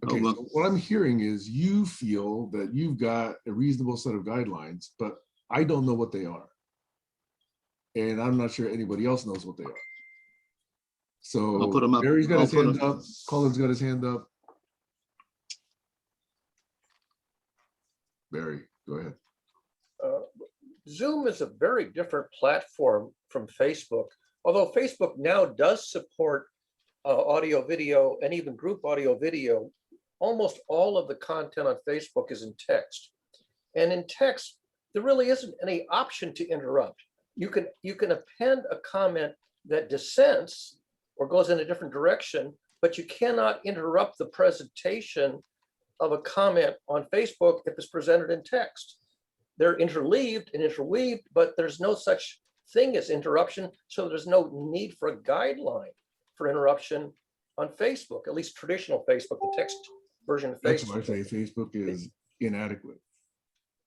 Okay, so what I'm hearing is you feel that you've got a reasonable set of guidelines, but I don't know what they are. And I'm not sure anybody else knows what they are. So I'll put them up. Barry's got his hand up, Colin's got his hand up. Barry, go ahead. Zoom is a very different platform from Facebook, although Facebook now does support audio, video, and even group audio, video. Almost all of the content on Facebook is in text. And in text, there really isn't any option to interrupt. You can append a comment that dissents or goes in a different direction, but you cannot interrupt the presentation of a comment on Facebook if it's presented in text. They're interleaved and interweaved, but there's no such thing as interruption, so there's no need for a guideline for interruption on Facebook, at least traditional Facebook, the text version of That's Facebook. why I say Facebook is inadequate.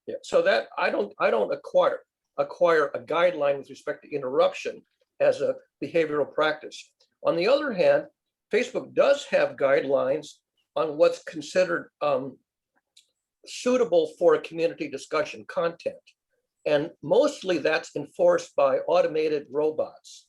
Yeah, so that I don't acquire a guideline with respect to interruption as a behavioral practice. On the other hand, Facebook does have guidelines on what's considered suitable for a community discussion content. And mostly that's enforced by automated robots,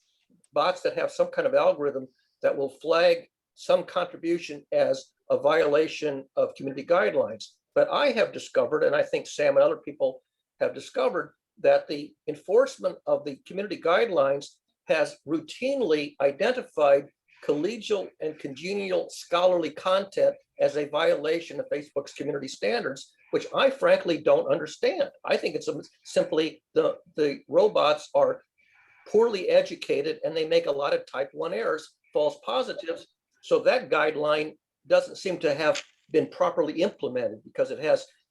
bots that have some kind of algorithm that will flag some contribution as a violation of community guidelines. But I have discovered, and I think Sam and other people have discovered, that the enforcement of the community guidelines has routinely identified collegial and congenial scholarly content as a violation of Facebook's community standards, which I frankly don't understand. I think it's simply the robots are poorly educated and they make a lot of type 1 errors, false positives. So that guideline doesn't seem to have been properly implemented because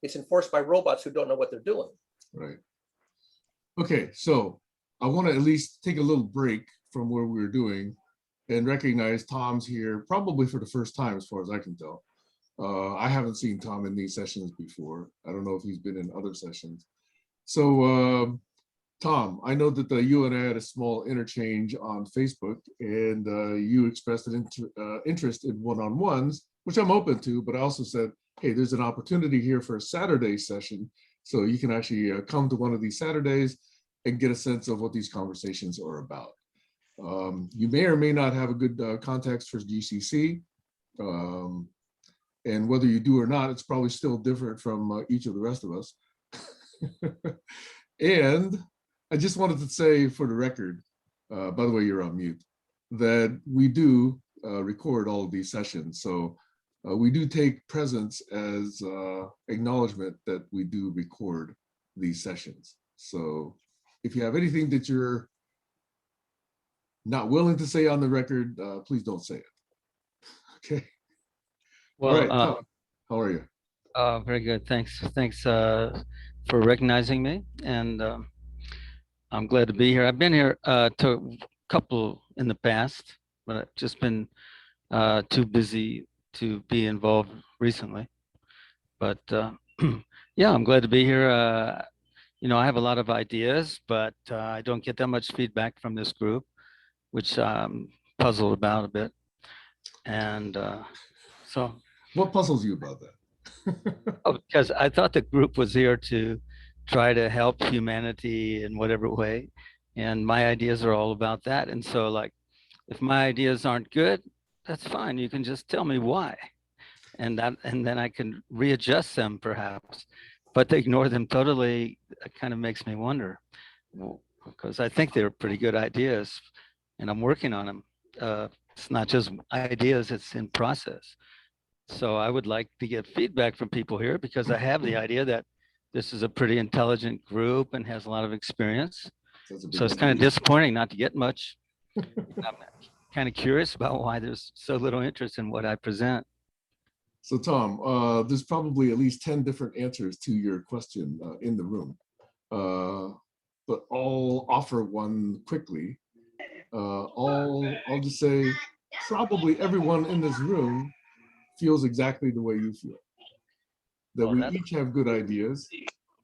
it's enforced by robots who don't know what they're doing. Right. Okay, so I want to at least take a little break from where we were doing and recognize Tom's here, probably for the first time, as far as I can tell. I haven't seen Tom in these sessions before. I don't know if he's been in other sessions. So, Tom, I know that you and I had a small interchange on Facebook, and you expressed an interest in one-on-ones, which I'm open to, but I also said, hey, there's an opportunity here for a Saturday session, so you can actually come to one of these Saturdays and get a sense of what these conversations are about. You may or may not have a good context for GCC, and whether you do or not, it's probably still different from each of the rest of us. And I just wanted to say for the record, by the way, you're on mute, that we do record all of these sessions. So we do take presence as acknowledgement that we do record these sessions. So if you have anything that you're not willing to say on the record, please don't say it. Okay. Well, All right, Tom, how are you? very good. Thanks. Thanks for recognizing me. And I'm glad to be here. I've been here to a couple in the past, but I've just been too busy to be involved recently. But yeah, I'm glad to be here. You know, I have a lot of ideas, but I don't get that much feedback from this group, which I'm puzzled about a bit. And so. What puzzles you about that? Oh, because I thought the group was here to try to help humanity in whatever way. And my ideas are all about that. And so, like, if my ideas aren't good, that's fine. You can just tell me why. And then I can readjust them perhaps. But to ignore them totally kind of makes me wonder, because I think they're pretty good ideas and I'm working on them. It's not just ideas, it's in process. So I would like to get feedback from people here because I have the idea that this is a pretty intelligent group and has a lot of experience. So it's kind of disappointing not to get much. I'm kind of curious about why there's so little interest in what I present. So Tom, there's probably at least 10 different answers to your question in the room, but I'll offer one quickly. I'll just say probably everyone in this room feels exactly the way you feel. That we each have good ideas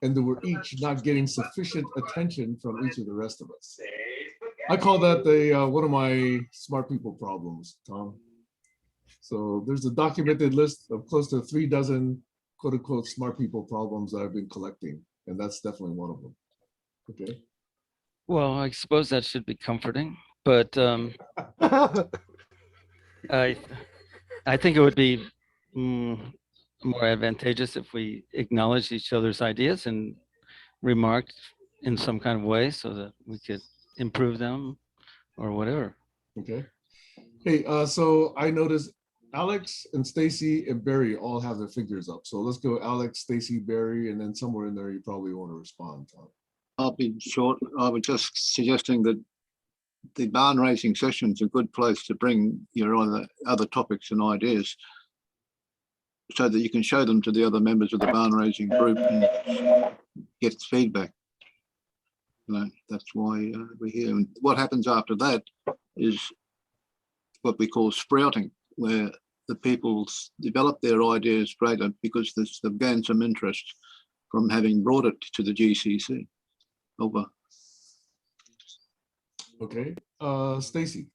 and that we're each not getting sufficient attention from each of the rest of us. I call that one of my smart people problems, Tom. So there's a documented list of close to 3 dozen quote unquote smart people problems that I've been collecting, and that's definitely one of them. Okay. Well, I suppose that should be comforting, but I think it would be more advantageous if we acknowledged each other's ideas and remarked in some kind of way so that we could improve them or whatever. Okay. Hey, so I noticed Alex and Stacy and Barry all have their fingers up. So let's go Alex, Stacy, Barry, and then somewhere in there you probably want to respond, Tom. I'll be short. I was just suggesting that the barn raising session is a good place to bring your other topics and ideas so that you can show them to the other members of the barn raising group and get feedback. You know, that's why we're here. And what happens after that is what we call sprouting, where the people develop their ideas greater because they've gained some interest from having brought it to the GCC. Over. Okay, Stacy.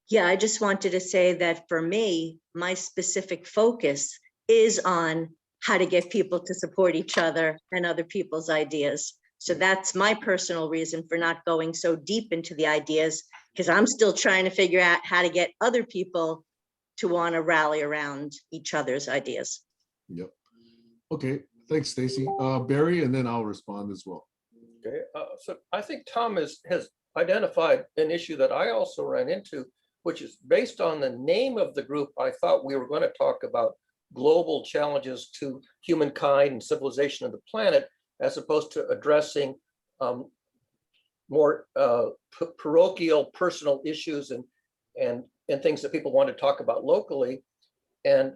Yeah, I just wanted to say that for me, my specific focus is on how to get people to support each other and other people's ideas. So that's my personal reason for not going so deep into the ideas, because I'm still trying to figure out how to get other people to want to rally around each other's ideas. Yep. Okay, thanks, Stacy. Barry, and then I'll respond as well. Okay, so I think Tom has identified an issue that I also ran into which is based on the name of the group. I thought we were going to talk about global challenges to humankind and civilization of the planet, as opposed to addressing more parochial, personal issues and things that people want to talk about locally. And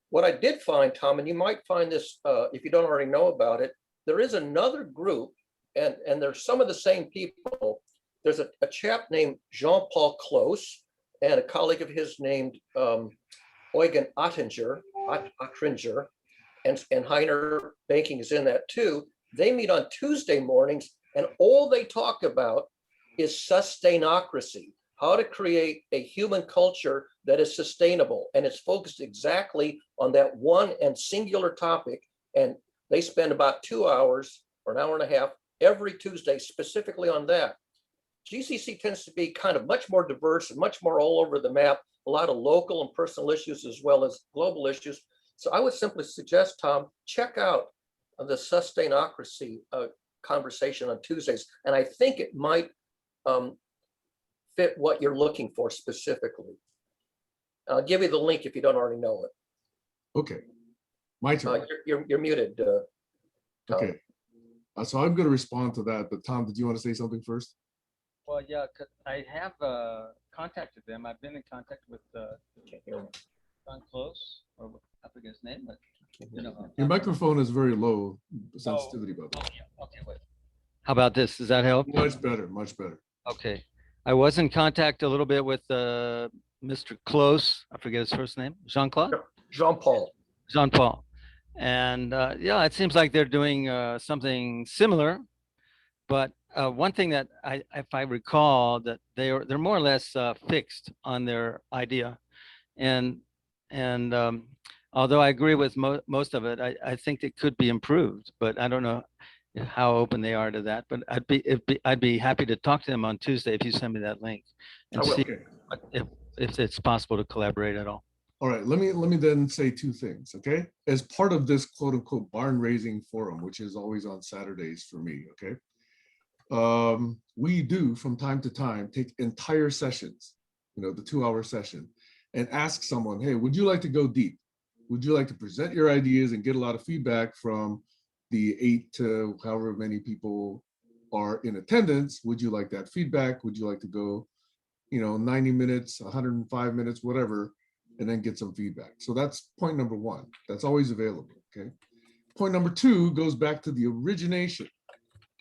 what I did find, Tom, and you might find this if you don't already know about it, there is another group, and there's some of the same people. There's a chap named Jean-Paul Close and a colleague of his named Eugen Ottinger, and Heiner Banking is in that too. They meet on Tuesday mornings, and all they talk about is sustainocracy, how to create a human culture that is sustainable. And it's focused exactly on that one and singular topic. And they spend about 2 hours or an hour and a half every Tuesday specifically on that. GCC tends to be kind of much more diverse and much more all over the map, a lot of local and personal issues as well as global issues. So I would simply suggest, Tom, check out the sustainocracy conversation on Tuesdays. And I think it might fit what you're looking for specifically. I'll give you the link if you don't already know it. Okay, my turn. You're muted. Tom. Okay, so I'm going to respond to that. But Tom, did you want to say something first? Well, yeah, 'cause I have contacted them. I've been in contact with John Close, or I forget his name, but you know. Your microphone is very low sensitivity, by the way. Yeah, okay, wait. How about this? Does that help? Much better, much better. Okay. I was in contact a little bit with Mr. Close. I forget his first name. Jean-Claude? Jean-Paul. Jean-Paul. And yeah, it seems like they're doing something similar. But one thing that if I recall, that they're more or less fixed on their idea, and although I agree with most of it, I think it could be improved. But I don't know how open they are to that. But I'd be happy to talk to them on Tuesday if you send me that link and see if it's possible to collaborate at all. All right, let me then say two things, okay? As part of this quote unquote barn raising forum, which is always on Saturdays for me, okay? We do from time to time take entire sessions, you know, the 2-hour session, and ask someone, hey, would you like to go deep? Would you like to present your ideas and get a lot of feedback from the 8 to however many people are in attendance? Would you like that feedback? Would you like to go, you know, 90 minutes, 105 minutes, whatever, and then get some feedback? So that's point number one. That's always available, okay? Point number two goes back to the origination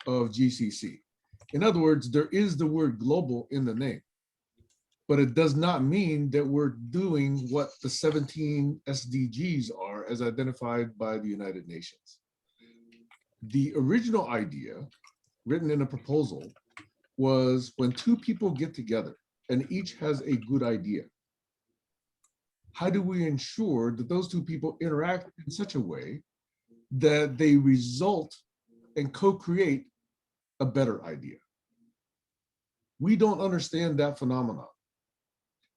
of GCC. In other words, there is the word global in the name, but it does not mean that we're doing what the 17 SDGs are as identified by the United Nations. The original idea, written in a proposal, was when two people get together and each has a good idea, how do we ensure that those two people interact in such a way that they result and co-create a better idea? We don't understand that phenomenon.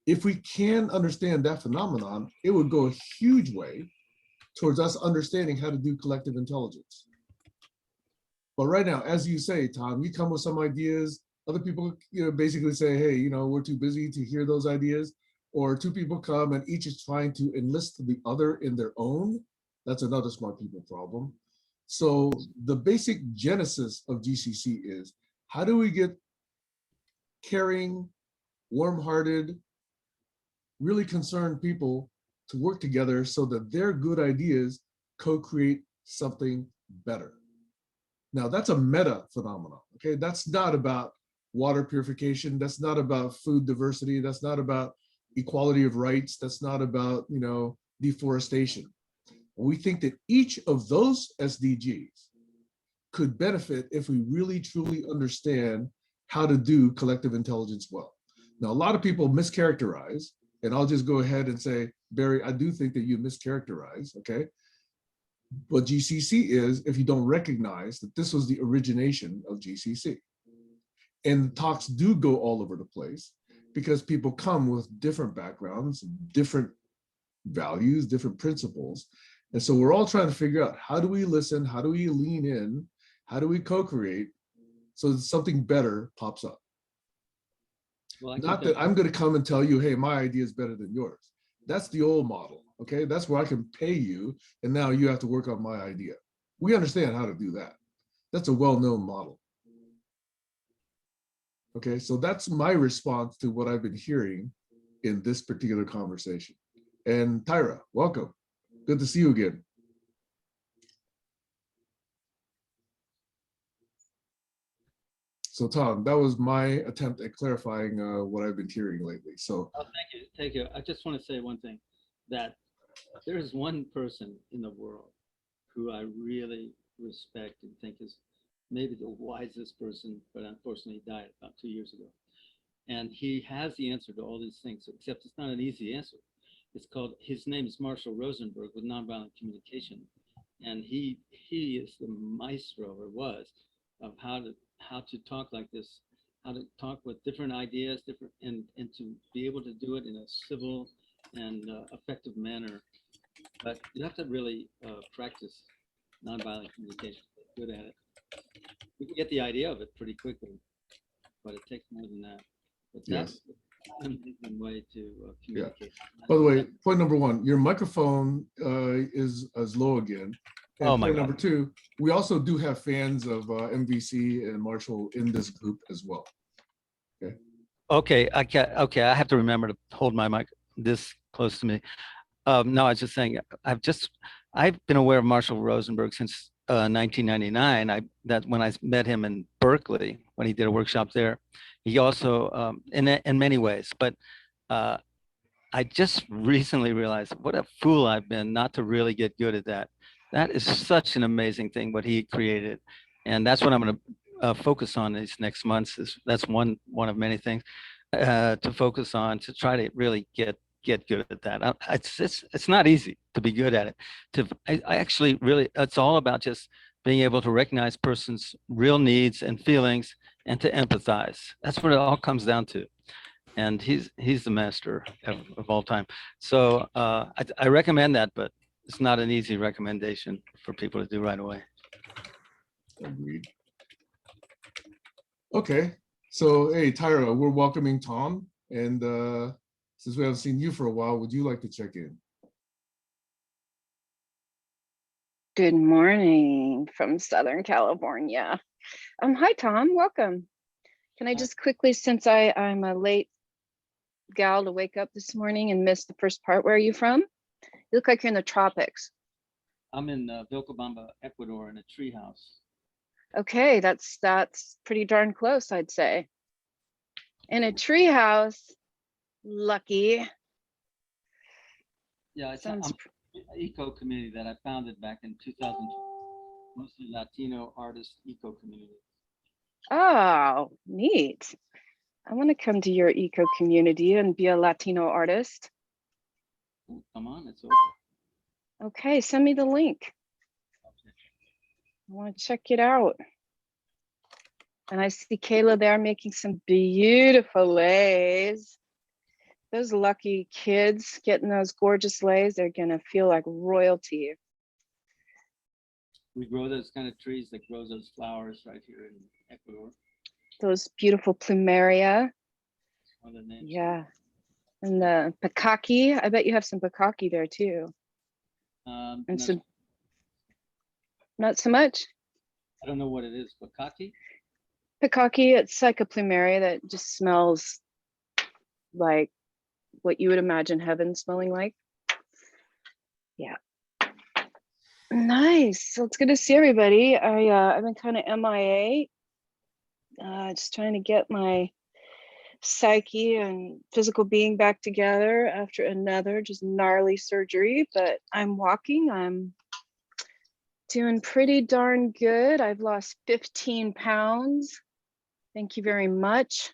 If we can understand that phenomenon, it would go a huge way towards us understanding how to do collective intelligence. But right now, as you say, Tom, you come with some ideas, other people, you know, basically say, hey, you know, we're too busy to hear those ideas, or two people come and each is trying to enlist the other in their own. That's another smart people problem. So the basic genesis of GCC is, how do we get caring, warm-hearted, really concerned people to work together so that their good ideas co-create something better? Now, that's a meta phenomenon, okay? That's not about water purification. That's not about food diversity. That's not about equality of rights. That's not about, you know, deforestation. We think that each of those SDGs could benefit if we really truly understand how to do collective intelligence well. Now, a lot of people mischaracterize, and I'll just go ahead and say, Barry, I do think that you mischaracterize, okay? What GCC is, if you don't recognize that this was the origination of GCC. And talks do go all over the place because people come with different backgrounds, different values, different principles. And so we're all trying to figure out, how do we listen? How do we lean in? How do we co-create so that something better pops up? Well, I Not think that I'm going to come and tell you, hey, my idea is better than yours. That's the old model. Okay. That's where I can pay you. And now you have to work on my idea. We understand how to do that. That's a well-known model. Okay. So that's my response to what I've been hearing in this particular conversation. And Tyra, welcome. Good to see you again. So Tom, that was my attempt at clarifying what I've been hearing lately. So Oh, thank you. Thank you. I just want to say one thing, that there is one person in the world who I really respect and think is maybe the wisest person, but unfortunately died about 2 years ago. And he has the answer to all these things, except it's not an easy answer. It's called, his name is Marshall Rosenberg with Nonviolent Communication. And he is the maestro, or was, of how to talk like this, how to talk with different ideas, and to be able to do it in a civil and effective manner. But you have to really practice nonviolent communication. Get good at it. You can get the idea of it pretty quickly, but it takes more than that. But that's an amazing way to communicate. by the way, point number one, your microphone is low again. And Oh my point God. number two, we also do have fans of MVC and Marshall in this group as well. Okay, I have to remember to hold my mic this close to me. No, I was just saying, I've been aware of Marshall Rosenberg since 1999. That when I met him in Berkeley when he did a workshop there. He also in many ways, but I just recently realized what a fool I've been not to really get good at that. That is such an amazing thing what he created, and that's what I'm going to focus on these next months. That's one of many things to focus on, to try to really get good at that. It's not easy to be good at it. I actually really, it's all about just being able to recognize person's real needs and feelings and to empathize. That's what it all comes down to. And he's the master of all time. So I recommend that, but it's not an easy recommendation for people to do right away. Agreed. Okay, so hey, Tyra, we're welcoming Tom, and since we haven't seen you for a while, would you like to check in? Good morning from Southern California. Hi, Tom. Welcome. Can I just quickly, since I'm a late gal to wake up this morning and miss the first part, where are you from? You look like you're in the tropics. I'm in Vilcabamba, Ecuador, in a treehouse. Okay, that's pretty darn close, I'd say. In a treehouse, lucky. Yeah, it's Sounds an eco community that I founded back in 2000, mostly Latino artist eco community. Oh, neat. I want to come to your eco community and be a Latino artist. Ooh, come on, it's open. Okay, send me the link. I want to check it out. And I see Kayla there making some beautiful leis. Those lucky kids getting those gorgeous leis, they're gonna feel like royalty. We grow those kind of trees that grows those flowers right here in Ecuador. Those beautiful plumeria. One of the names. Yeah. And the Pekaki, I bet you have some Pekaki there too. And No, some, not so much. I don't know what it is, but kaki? Pekaki, it's like a plumeria that just smells like what you would imagine heaven smelling like. Yeah. Nice. So it's good to see everybody. I've been kind of MIA, just trying to get my psyche and physical being back together after another just gnarly surgery, but I'm walking. I'm doing pretty darn good. I've lost 15 pounds. Thank you very much.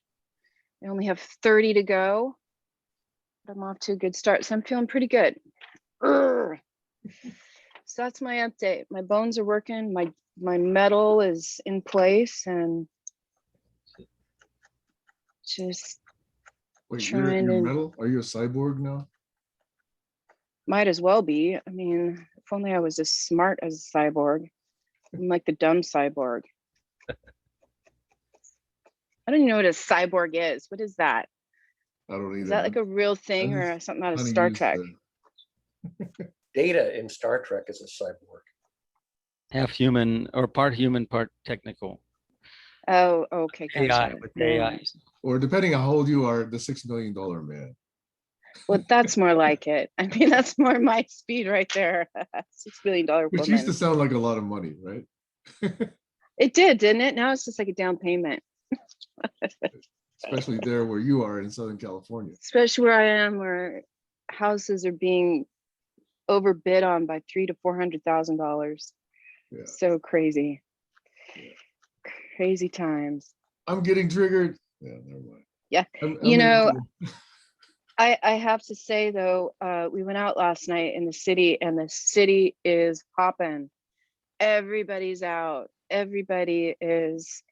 I only have 30 to go. But I'm off to a good start, so I'm feeling pretty good. Urgh. So that's my update. My bones are working. My metal is in place, and just Wait, trying your to. metal? Are you a cyborg now? Might as well be. I mean, if only I was as smart as a cyborg. I'm like the dumb cyborg. I don't even know what a cyborg is. What is that? I don't Is either. that like a real thing I'm or just something out of kinda Star used Trek? to- Data in Star Trek is a cyborg. Half human or part human, part technical. Oh, okay, AI, gotcha. with No AI. worries. Or depending on how old you are, the $6 million man. Well, that's more like it. I mean, that's more my speed right there. $6 billion Which used to woman. sound like a lot of money, right? It did, didn't it? Now it's just like a down payment, Especially there where you are in Southern California. especially where I am, where houses are being overbid on by $300,000 to $400,000. Yeah. So crazy, Yeah. crazy times. I'm getting triggered. Yeah, never mind. Yeah, I'm you know, into- I have to say though, we went out last night in the city, and the city is popping. Everybody's out. Everybody is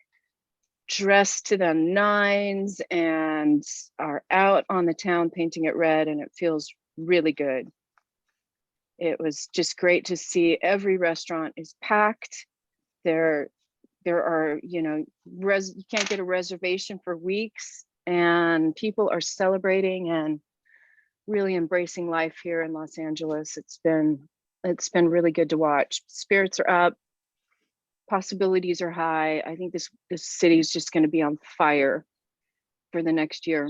dressed to the nines and are out on the town painting it red, and it feels really good. It was just great to see. Every restaurant is packed. There are, you know, you can't get a reservation for weeks, and people are celebrating and really embracing life here in Los Angeles. It's been really good to watch. Spirits are up, possibilities are high. I think this city is just going to be on fire for the next year,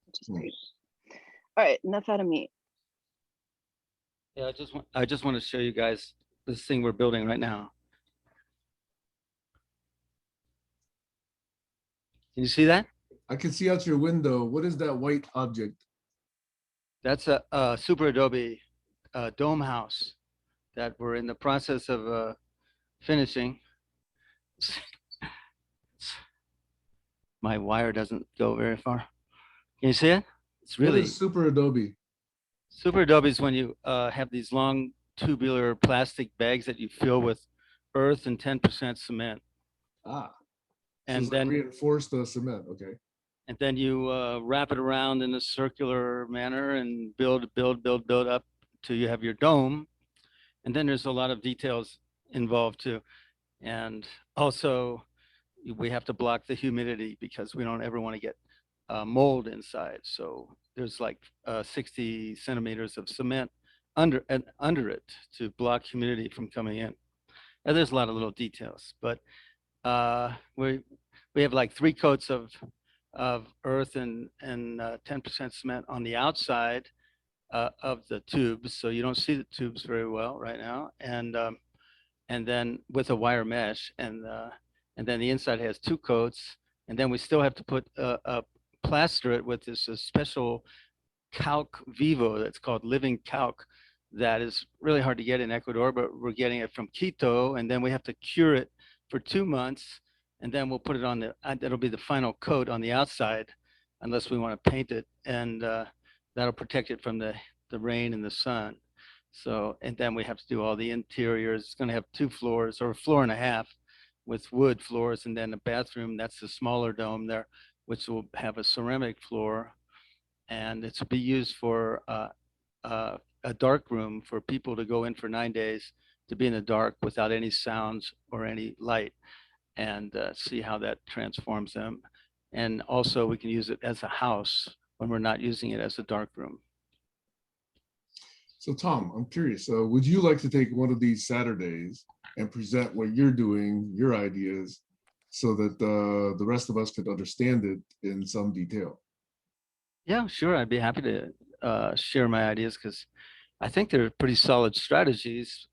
which is great. All right, enough out of me. Yeah, I just want to show you guys this thing we're building right now. Can you see that? I can see out your window. What is that white object? That's a super adobe dome house that we're in the process of finishing. My wire doesn't go very far. Can you see it? It's What really is super Adobe? super adobe is when you have these long tubular plastic bags that you fill with earth and 10% cement. Ah, so And it's like then reinforced cement. Okay. and then you wrap it around in a circular manner and build up till you have your dome. And then there's a lot of details involved too. And also we have to block the humidity because we don't ever want to get mold inside. So there's like 60 centimeters of cement under it to block humidity from coming in. And there's a lot of little details, but we have like 3 coats of earth and 10% cement on the outside of the tubes, so you don't see the tubes very well right now, and then with a wire mesh, and then the inside has 2 coats, and then we still have to put plaster it with this special calc vivo that's called living calc that is really hard to get in Ecuador, but we're getting it from Quito, and then we have to cure it for 2 months, and then we'll put it on that'll be the final coat on the outside, unless we want to paint it, and that'll protect it from the rain and the sun. So, and then we have to do all the interiors. It's going to have 2 floors or a floor and a half with wood floors, and then a bathroom. That's the smaller dome there, which will have a ceramic floor, and it's to be used for a dark room for people to go in for 9 days to be in the dark without any sounds or any light, and see how that transforms them. And also we can use it as a house when we're not using it as a dark room. So Tom, I'm curious, would you like to take one of these Saturdays and present what you're doing, your ideas, so that the rest of us could understand it in some detail? Yeah, sure. I'd be happy to share my ideas because I think they're pretty solid strategies,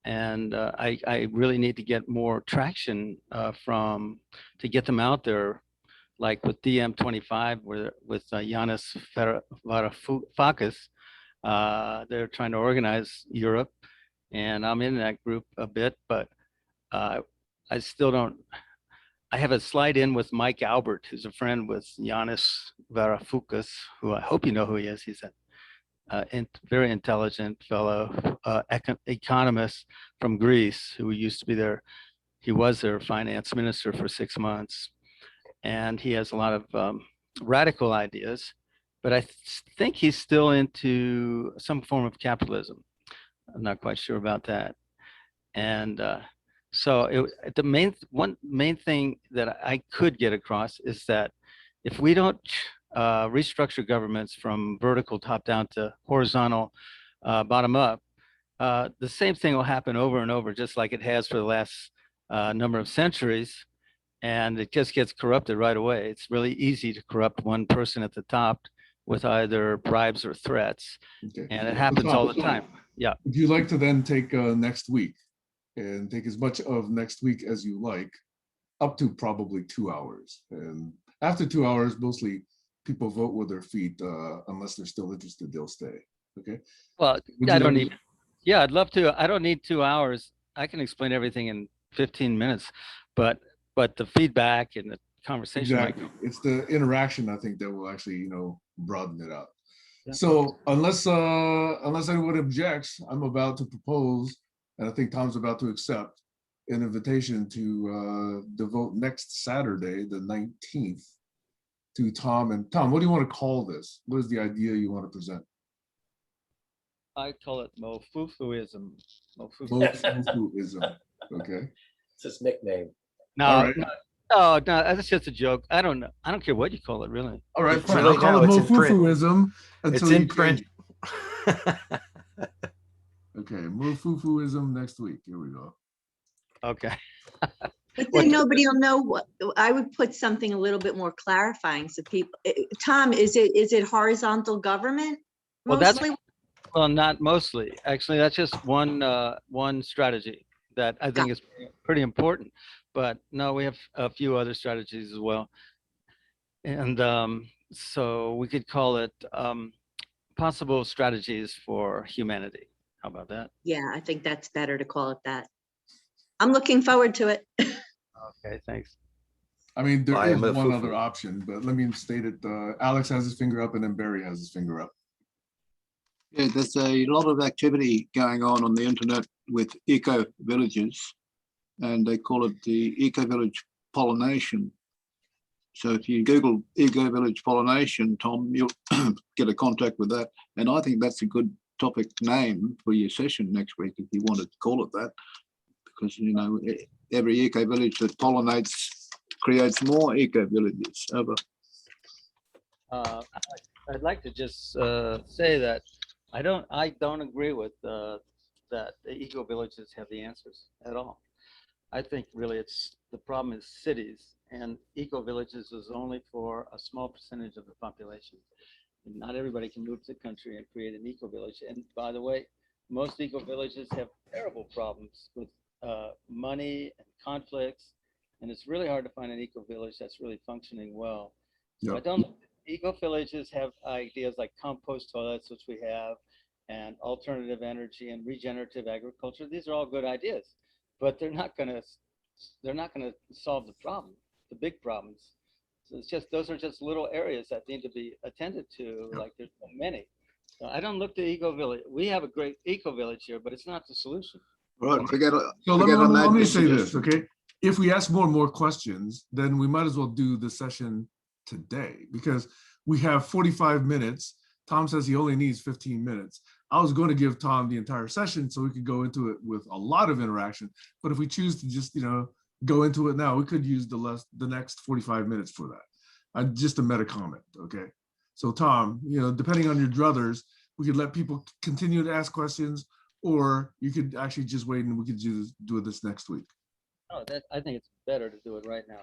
and I really need to get more traction to get them out there, like with DM25, with Yanis Varoufakis. They're trying to organize Europe, and I'm in that group a bit, but I still don't. I have a slide in with Mike Albert, who's a friend with Yanis Varoufakis, who I hope you know who he is. He's a very intelligent fellow, economist from Greece, who used to be he was their finance minister for 6 months. And he has a lot of radical ideas, but I think he's still into some form of capitalism. I'm not quite sure about that. And so the main thing that I could get across is that if we don't restructure governments from vertical top down to horizontal bottom up, the same thing will happen over and over, just like it has for the last number of centuries. And it just gets corrupted right away. It's really easy to corrupt one person at the top with either bribes or threats. Okay. And it happens all the time. Yeah. Would you like to then take next week and take as much of next week as you like, up to probably 2 hours? And after 2 hours, mostly people vote with their feet. Unless they're still interested, they'll stay. Okay. Well, Would I you don't like- need, yeah, I'd love to. I don't need 2 hours. I can explain everything in 15 minutes, but the feedback and the conversation. Exactly. It's the interaction, I think, that will actually, broaden it out. Yeah. So unless anyone objects, I'm about to propose, and I think Tom's about to accept, an invitation to devote next Saturday, the 19th, to Tom. And Tom, what do you want to call this? What is the idea you want to present? I call it Mofufuism. Mofufuism. Okay. It's his nickname. No, All right. no, that's just a joke. I don't know. I don't care what you call it, really. All right. It's Fine. really I'll call now, it it's in print. Mofufuism It's until in you print. change it. Okay. Mofufuism next week. Here we go. Okay. But then nobody will know what, I would put something a little bit more clarifying so people, Tom, is it horizontal government Well, that's- mostly? Well, not mostly. Actually, that's just one strategy that I think is pretty important. But no, we have a few other strategies as well. And so we could call it possible strategies for humanity. How about that? Yeah, I think that's better to call it that. I'm looking forward to it. Okay, thanks. I mean, there I is am a one fufu. other option, but let me state it. Alex has his finger up and then Barry has his finger up. Yeah, there's a lot of activity going on the internet with eco villages, and they call it the eco village pollination. So if you Google eco village pollination, Tom, you'll get a contact with that. And I think that's a good topic name for your session next week, if you wanted to call it that, because every eco village that pollinates creates more eco villages. Over. I'd like to just say that I don't agree with that the eco villages have the answers at all. I think really the problem is cities, and eco villages is only for a small percentage of the population. And not everybody can move to the country and create an eco village. And by the way, most eco villages have terrible problems with money and conflicts, and it's really hard to find an eco village that's really functioning well. So I don't. Eco villages have ideas like compost toilets, which we have, and alternative energy and regenerative agriculture. These are all good ideas, but they're not going to solve the problem, the big problems. So it's just, those are just little areas that need to be attended to. Like there's so many. So I don't look to eco village. We have a great eco village here, but it's not the solution. Right, forget it. So let me say this, okay? If we ask more and more questions, then we might as well do the session today, because we have 45 minutes. Tom says he only needs 15 minutes. I was going to give Tom the entire session so we could go into it with a lot of interaction. But if we choose to just, go into it now, we could use the next 45 minutes for that. Just a meta comment, okay? So Tom, depending on your druthers, we could let people continue to ask questions, or you could actually just wait and we could do this next week. Oh, I think it's better to do it right now.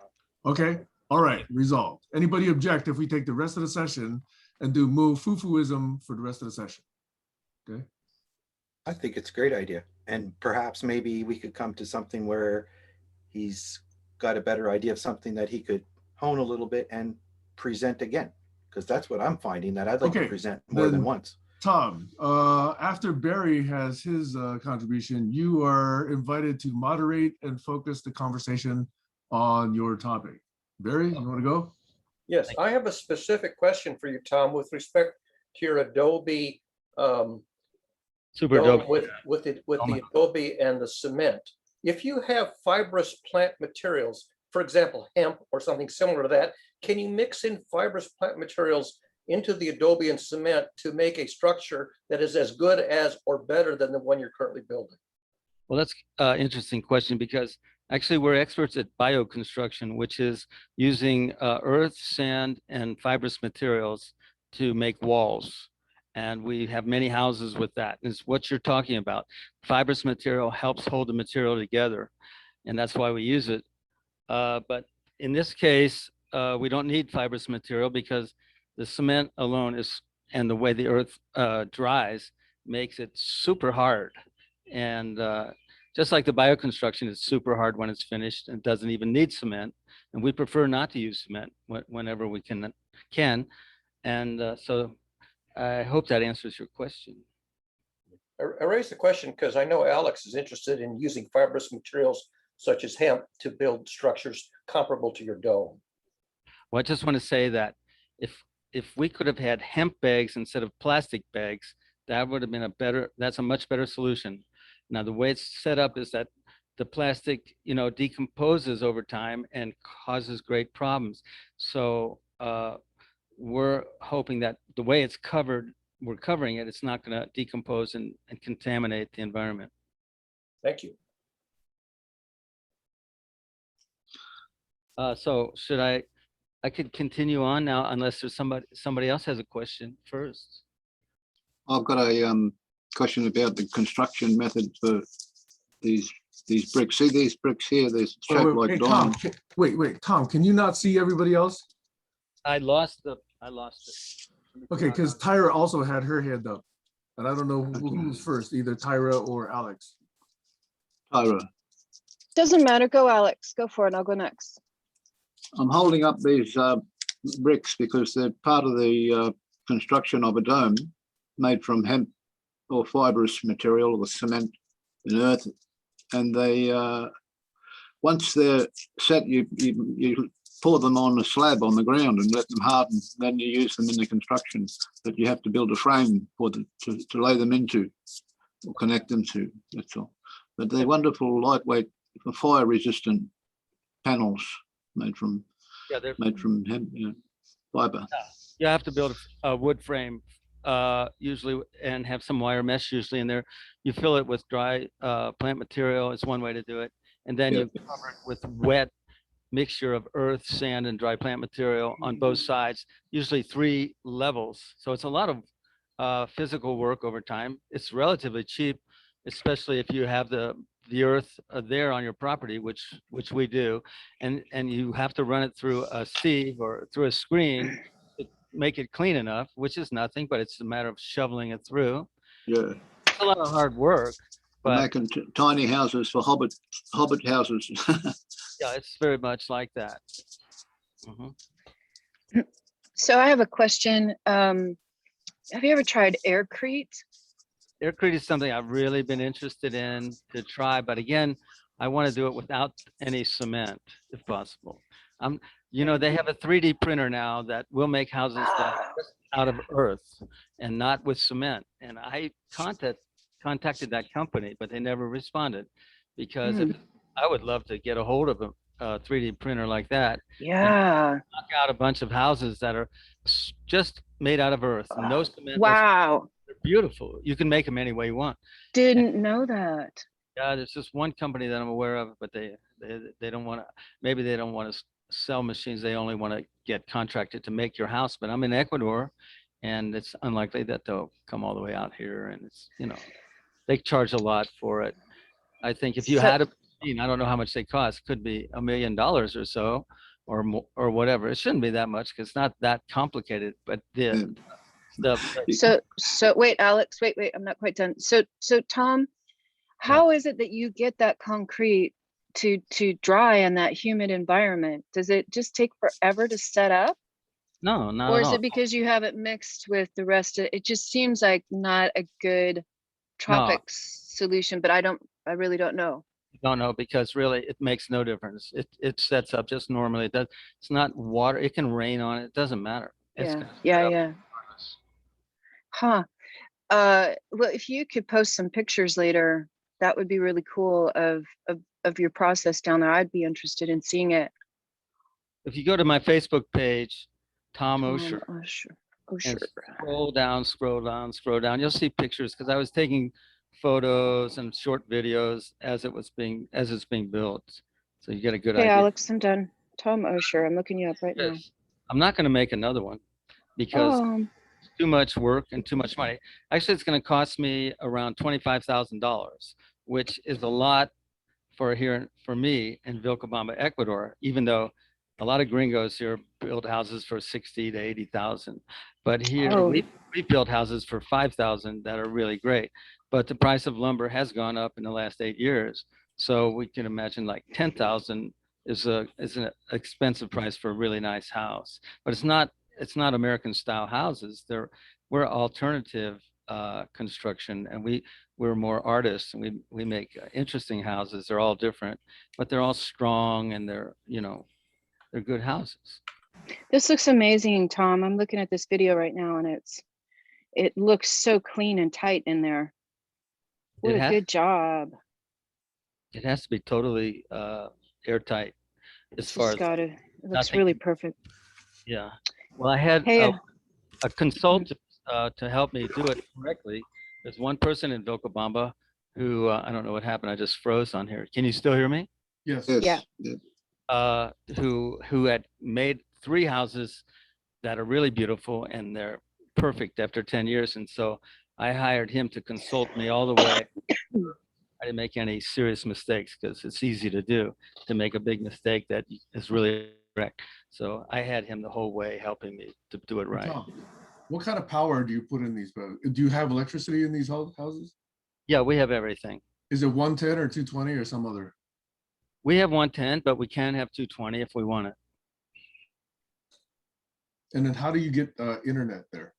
Okay, all right, resolved. Anybody object if we take the rest of the session and do Mofufuism for the rest of the session? Okay. I think it's a great idea. And perhaps maybe we could come to something where he's got a better idea of something that he could hone a little bit and present again. Because that's what I'm finding, that I'd like to present more than once. Tom, after Barry has his contribution, you are invited to moderate and focus the conversation on your topic. Barry, you want to go? Yes, I have a specific question for you, Tom, with respect to your Adobe Super dome dope. with the Adobe and the cement. If you have fibrous plant materials, for example, hemp or something similar to that, can you mix in fibrous plant materials into the Adobe and cement to make a structure that is as good as or better than the one you're currently building? Well, that's an interesting question, because Actually, we're experts at bioconstruction, which is using earth, sand, and fibrous materials to make walls. And we have many houses with that. And it's what you're talking about. Fibrous material helps hold the material together, and that's why we use it. But in this case, we don't need fibrous material because the cement alone is, and the way the earth dries makes it super hard. And just like the bioconstruction is super hard when it's finished and doesn't even need cement. And we prefer not to use cement whenever we can. And so I hope that answers your question. I raised the question because I know Alex is interested in using fibrous materials such as hemp to build structures comparable to your dome. Well, I just want to say that if we could have had hemp bags instead of plastic bags, that would have been that's a much better solution. Now, the way it's set up is that the plastic, decomposes over time and causes great problems. So we're hoping that the way it's covered, we're covering it, it's not going to decompose and contaminate the environment. Thank you. So should I could continue on now unless there's somebody else has a question first. I've got a question about the construction method for these bricks. See these bricks here? They're shaped like Hey, Tom, diamonds. wait, Tom, can you not see everybody else? I lost it. Okay, because Tyra also had her hand up. And I don't know who was first, either Tyra or Alex. Tyra, Doesn't matter. Go, Alex. Go for it. I'll go next. I'm holding up these bricks because they're part of the construction of a dome made from hemp or fibrous material or cement and earth. And they, once they're set, you pour them on a slab on the ground and let them harden. Then you use them in the construction, but you have to build a frame for them to lay them into or connect them to, that's all. But they're wonderful, lightweight, fire resistant panels made from hemp, fiber. You have to build a wood frame usually and have some wire mesh usually in there. You fill it with dry plant material is one way to do it. And then you cover it with wet mixture of earth, sand, and dry plant material on both sides, usually 3 levels. So it's a lot of physical work over time. It's relatively cheap, especially if you have the earth there on your property, which we do, and you have to run it through a sieve or through a screen to make it clean enough, which is nothing, but it's a matter of shoveling it through. Yeah. It's a lot of hard work. But making tiny houses for hobbit houses. yeah, it's very much like that. So I have a question. Have you ever tried aircrete? Aircrete is something I've really been interested in to try, but again, I want to do it without any cement, if possible. They have a 3D printer now that will make houses that are just out of earth and not with cement. And I contacted that company, but they never responded because I would love to get a hold of a 3D printer like that. Yeah. Knock out a bunch of houses that are just made out of earth, no cement. Wow. They're beautiful. You can make them any way you want. Didn't know that. Yeah, there's just one company that I'm aware of, but they don't want to. Maybe they don't want to sell machines. They only want to get contracted to make your house. But I'm in Ecuador, and it's unlikely that they'll come all the way out here. And it's they charge a lot for it. I think if you had a machine, I don't know how much they cost. Could be $1 million or so, or more, or whatever. It shouldn't be that much because it's not that complicated. But the stuff. So wait, Alex, wait, I'm not quite done. So Tom, how is it that you get that concrete to dry in that humid environment? Does it just take forever to set up? No, not or at is all. it because you have it mixed with the rest of it? Just seems like not a good tropics solution, but I really don't know. Don't know because really it makes no difference. It sets up just normally. It's not water. It can rain on it. It doesn't matter. Yeah. Huh. Well, if you could post some pictures later, that would be really cool of your process down there. I'd be interested in seeing it. If you go to my Facebook page, Tom Osher, and scroll down, you'll see pictures because I was taking photos and short videos as it's being built. So you get a good Hey, idea. Alex, I'm done. Tom Osher, I'm looking you up right now. Yes. I'm not going to make another one because Oh, it's too much work and too much money. Actually, it's going to cost me around $25,000, which is a lot for me in Vilcabamba, Ecuador, even though a lot of gringos here build houses for 60 to 80,000. But here oh, we build houses for 5,000 that are really great. But the price of lumber has gone up in the last 8 years. So we can imagine like 10,000 is an expensive price for a really nice house. But it's not American style houses. We're alternative construction, and we're more artists, and we make interesting houses. They're all different, but they're all strong, and they're good houses. this looks amazing, Tom. I'm looking at this video right now and it looks so clean and tight in there. What It a has good job. it has to be totally airtight as It's far just as got it. It looks nothing. really perfect. Yeah. Well, I had Hey, a consultant to help me do it correctly. There's one person in Vilcabamba who I don't know what happened. I just froze on here. Can you still hear me? Yes. Yeah. Yes. Who had made 3 houses that are really beautiful, and they're perfect after 10 years. And so I hired him to consult me all the way. I didn't make any serious mistakes because it's easy to make a big mistake that is really correct. So I had him the whole way helping me to do it right. Tom, what kind of power do you put in these? Do you have electricity in these houses? Yeah, we have everything. Is it 110 or 220 or some other? We have 110, but we can have 220 if we want it. And then how do you get internet there?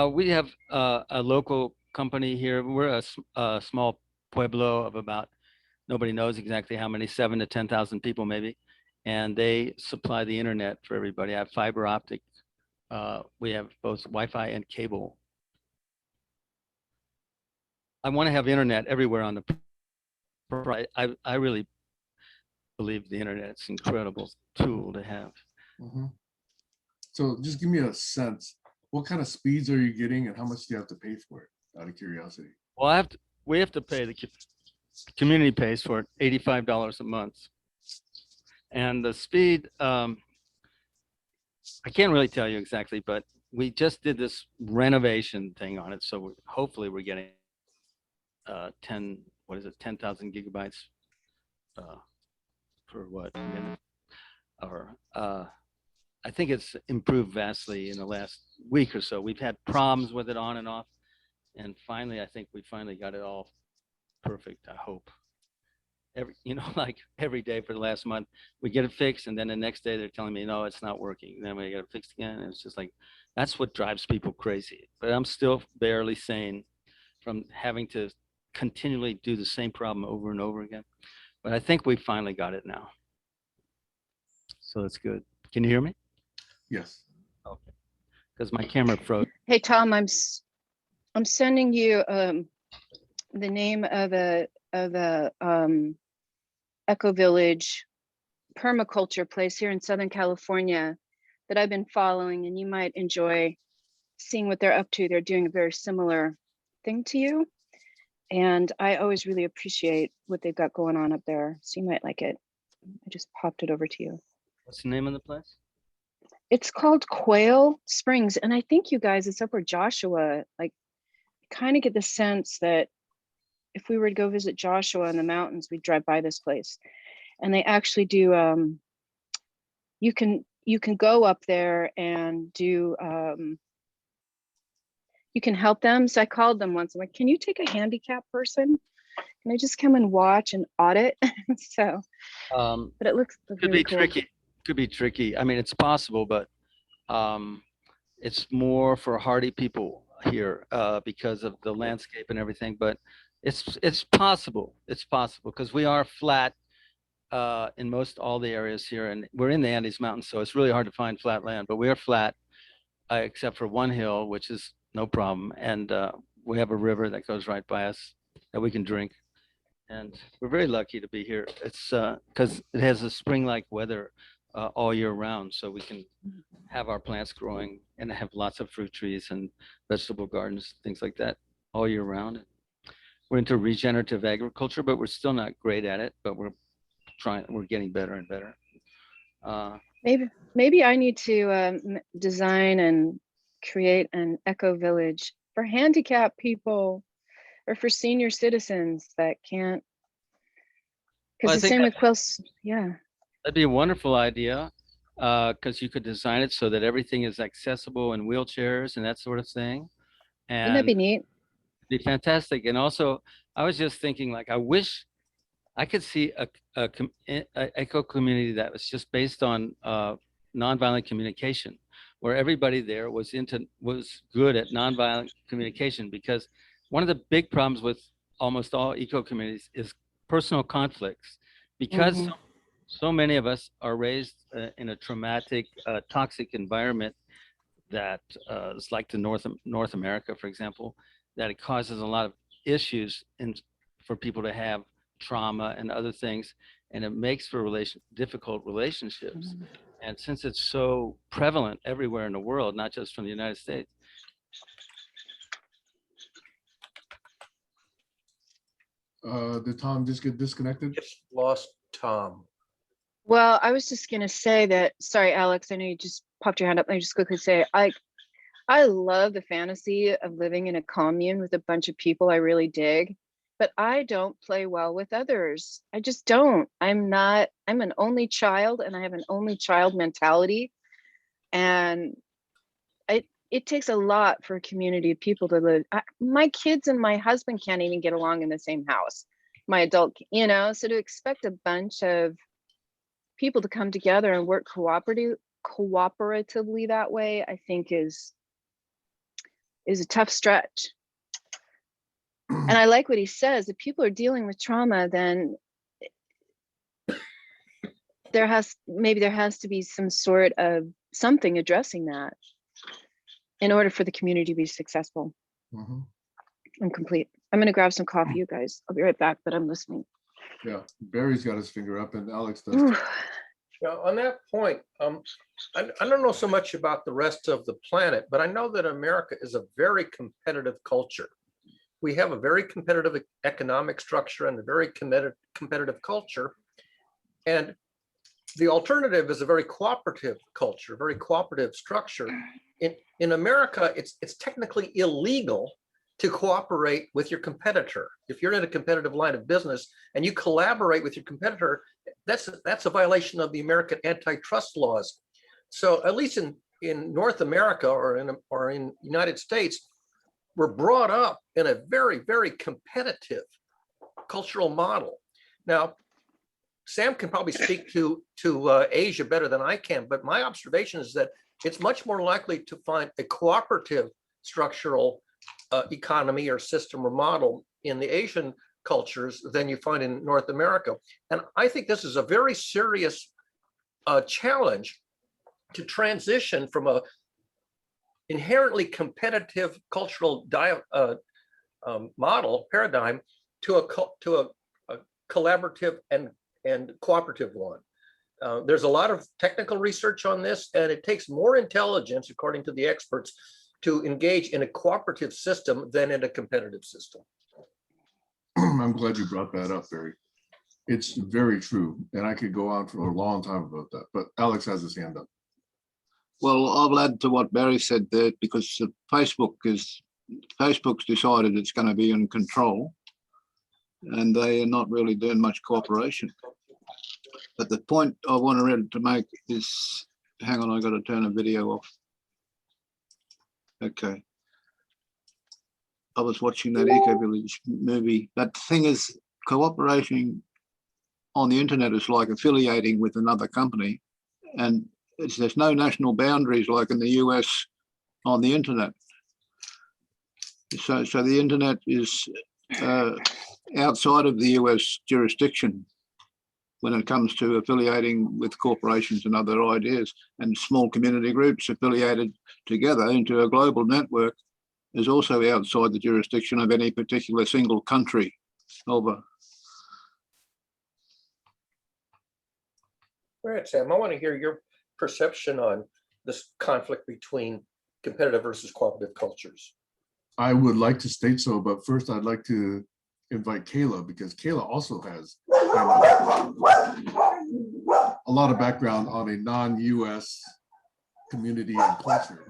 We have a local company here. We're a small pueblo of about, nobody knows exactly how many, 7 to 10,000 people maybe. And they supply the internet for everybody. I have fiber optic. We have both Wi-Fi and cable. I want to have internet everywhere on the. I really believe the internet's an incredible tool to have. Mhm. So just give me a sense. What kind of speeds are you getting, and how much do you have to pay for it? Out of curiosity. Well, we have to pay, the community pays for it, $85 a month. And the speed, I can't really tell you exactly, but we just did this renovation thing on it. So hopefully we're getting 10,000 gigabytes per what minute? Or I think it's improved vastly in the last week or so. We've had problems with it on and off. And finally, I think we finally got it all perfect, I hope. Like every day for the last month, we get it fixed, and then the next day they're telling me, no, it's not working. Then we get it fixed again. And it's just like, that's what drives people crazy. But I'm still barely sane from having to continually do the same problem over and over again. But I think we finally got it now. So it's good. Can you hear me? Yes. Okay. Because my camera froze. hey, Tom, I'm sending you the name of a Eco Village permaculture place here in Southern California that I've been following, and you might enjoy seeing what they're up to. They're doing a very similar thing to you. And I always really appreciate what they've got going on up there. So you might like it. I just popped it over to you. What's the name of the place? It's called Quail Springs. And I think, you guys, it's up where Joshua, like, kind of get the sense that if we were to go visit Joshua in the mountains, we'd drive by this place. And they actually do, you can go up there and do, you can help them. So I called them once. I'm like, can you take a handicap person? Can I just come and watch and audit? So, but it looks Could really be cool. tricky. Could be tricky. I mean, it's possible, but it's more for hardy people here because of the landscape and everything. But it's possible. It's possible because we are flat in most all the areas here, and we're in the Andes Mountains, so it's really hard to find flat land. But we are flat, except for one hill, which is no problem, and we have a river that goes right by us that we can drink. And we're very lucky to be here. It's because it has a spring-like weather all year round, so we can have our plants growing and have lots of fruit trees and vegetable gardens, things like that, all year round. We're into regenerative agriculture, but we're still not great at it. But we're we're getting better and better. Maybe I need to design and create an eco village for handicapped people or for senior citizens that can't. Well, I Because the think same with quilts. Yeah. that'd be a wonderful idea, because you could design it so that everything is accessible in wheelchairs and that sort of thing. Wouldn't that And be neat? be fantastic. And also, I was just thinking, like, I wish I could see a eco community that was just based on nonviolent communication, where everybody there was good at nonviolent communication. Because one of the big problems with almost all eco communities is personal conflicts, because Mhm. so many of us are raised in a traumatic, toxic environment that is like the North America, for example, that it causes a lot of issues for people to have trauma and other things, and it makes for difficult relationships. Mhm. And since it's so prevalent everywhere in the world, not just from the United States. Did Tom just get disconnected? It's lost Tom. Well, I was just gonna say that. Sorry, Alex. I know you just popped your hand up. Let me just quickly say, I love the fantasy of living in a commune with a bunch of people I really dig, but I don't play well with others. I just don't. I'm an only child and I have an only child mentality. And it takes a lot for a community of people to live. My kids and my husband can't even get along in the same house. My adult, so to expect a bunch of people to come together and work cooperatively that way, I think is a tough stretch. And I like what he says. If people are dealing with trauma, then there has to be some sort of something addressing that in order for the community to be successful Mhm. and complete. I'm gonna grab some coffee, you guys. I'll be right back, but I'm listening. Yeah, Barry's got his finger up and Alex does. Ooh. too. Yeah, on that point, I don't know so much about the rest of the planet, but I know that America is a very competitive culture. We have a very competitive economic structure and a very competitive culture. And the alternative is a very cooperative culture, very cooperative structure. In America, it's technically illegal to cooperate with your competitor. If you're in a competitive line of business and you collaborate with your competitor, that's a violation of the American antitrust laws. So at least in North America or in United States, we're brought up in a very, very competitive cultural model. Now, Sam can probably speak to Asia better than I can, but my observation is that it's much more likely to find a cooperative structural economy or system or model in the Asian cultures than you find in North America. And I think this is a very serious challenge to transition from a inherently competitive cultural model paradigm to a collaborative and cooperative one. There's a lot of technical research on this, and it takes more intelligence, according to the experts, to engage in a cooperative system than in a competitive system. I'm glad you brought that up, Barry. It's very true, and I could go on for a long time about that, but Alex has his hand up. Well, I'll add to what Barry said there, because Facebook's decided it's going to be in control, and they are not really doing much cooperation. But the point I wanted to make is, hang on, I got to turn the video off. Okay. I was watching that Eco Village movie. But the thing is, cooperation on the internet is like affiliating with another company, and there's no national boundaries like in the US on the internet. So the internet is outside of the US jurisdiction when it comes to affiliating with corporations and other ideas, and small community groups affiliated together into a global network is also outside the jurisdiction of any particular single country. Over. All right, Sam, I want to hear your perception on this conflict between competitive versus cooperative cultures. I would like to state so, but first I'd like to invite Kayla, because Kayla also has kind of a lot of background on a non-US community and culture.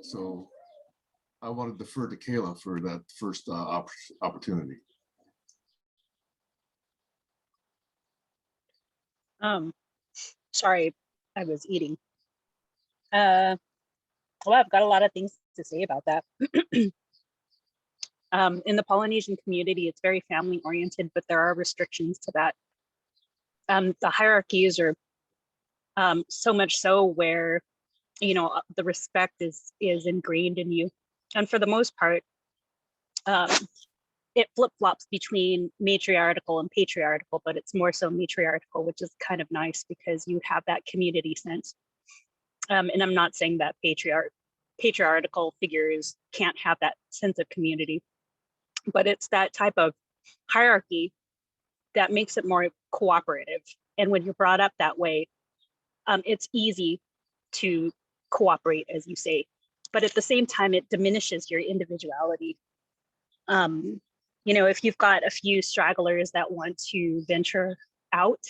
So I want to defer to Kayla for that first opportunity. Sorry, I was eating. Well, I've got a lot of things to say about that. In the Polynesian community, it's very family oriented, but there are restrictions to that. The hierarchies are so much so where, you know, the respect is ingrained in you. And for the most part, it flip-flops between matriarchal and patriarchal, but it's more so matriarchal, which is kind of nice because you have that community sense. And I'm not saying that patriarchal figures can't have that sense of community, but it's that type of hierarchy that makes it more cooperative. And when you're brought up that way, it's easy to cooperate, as you say, but at the same time, it diminishes your individuality. You know, if you've got a few stragglers that want to venture out,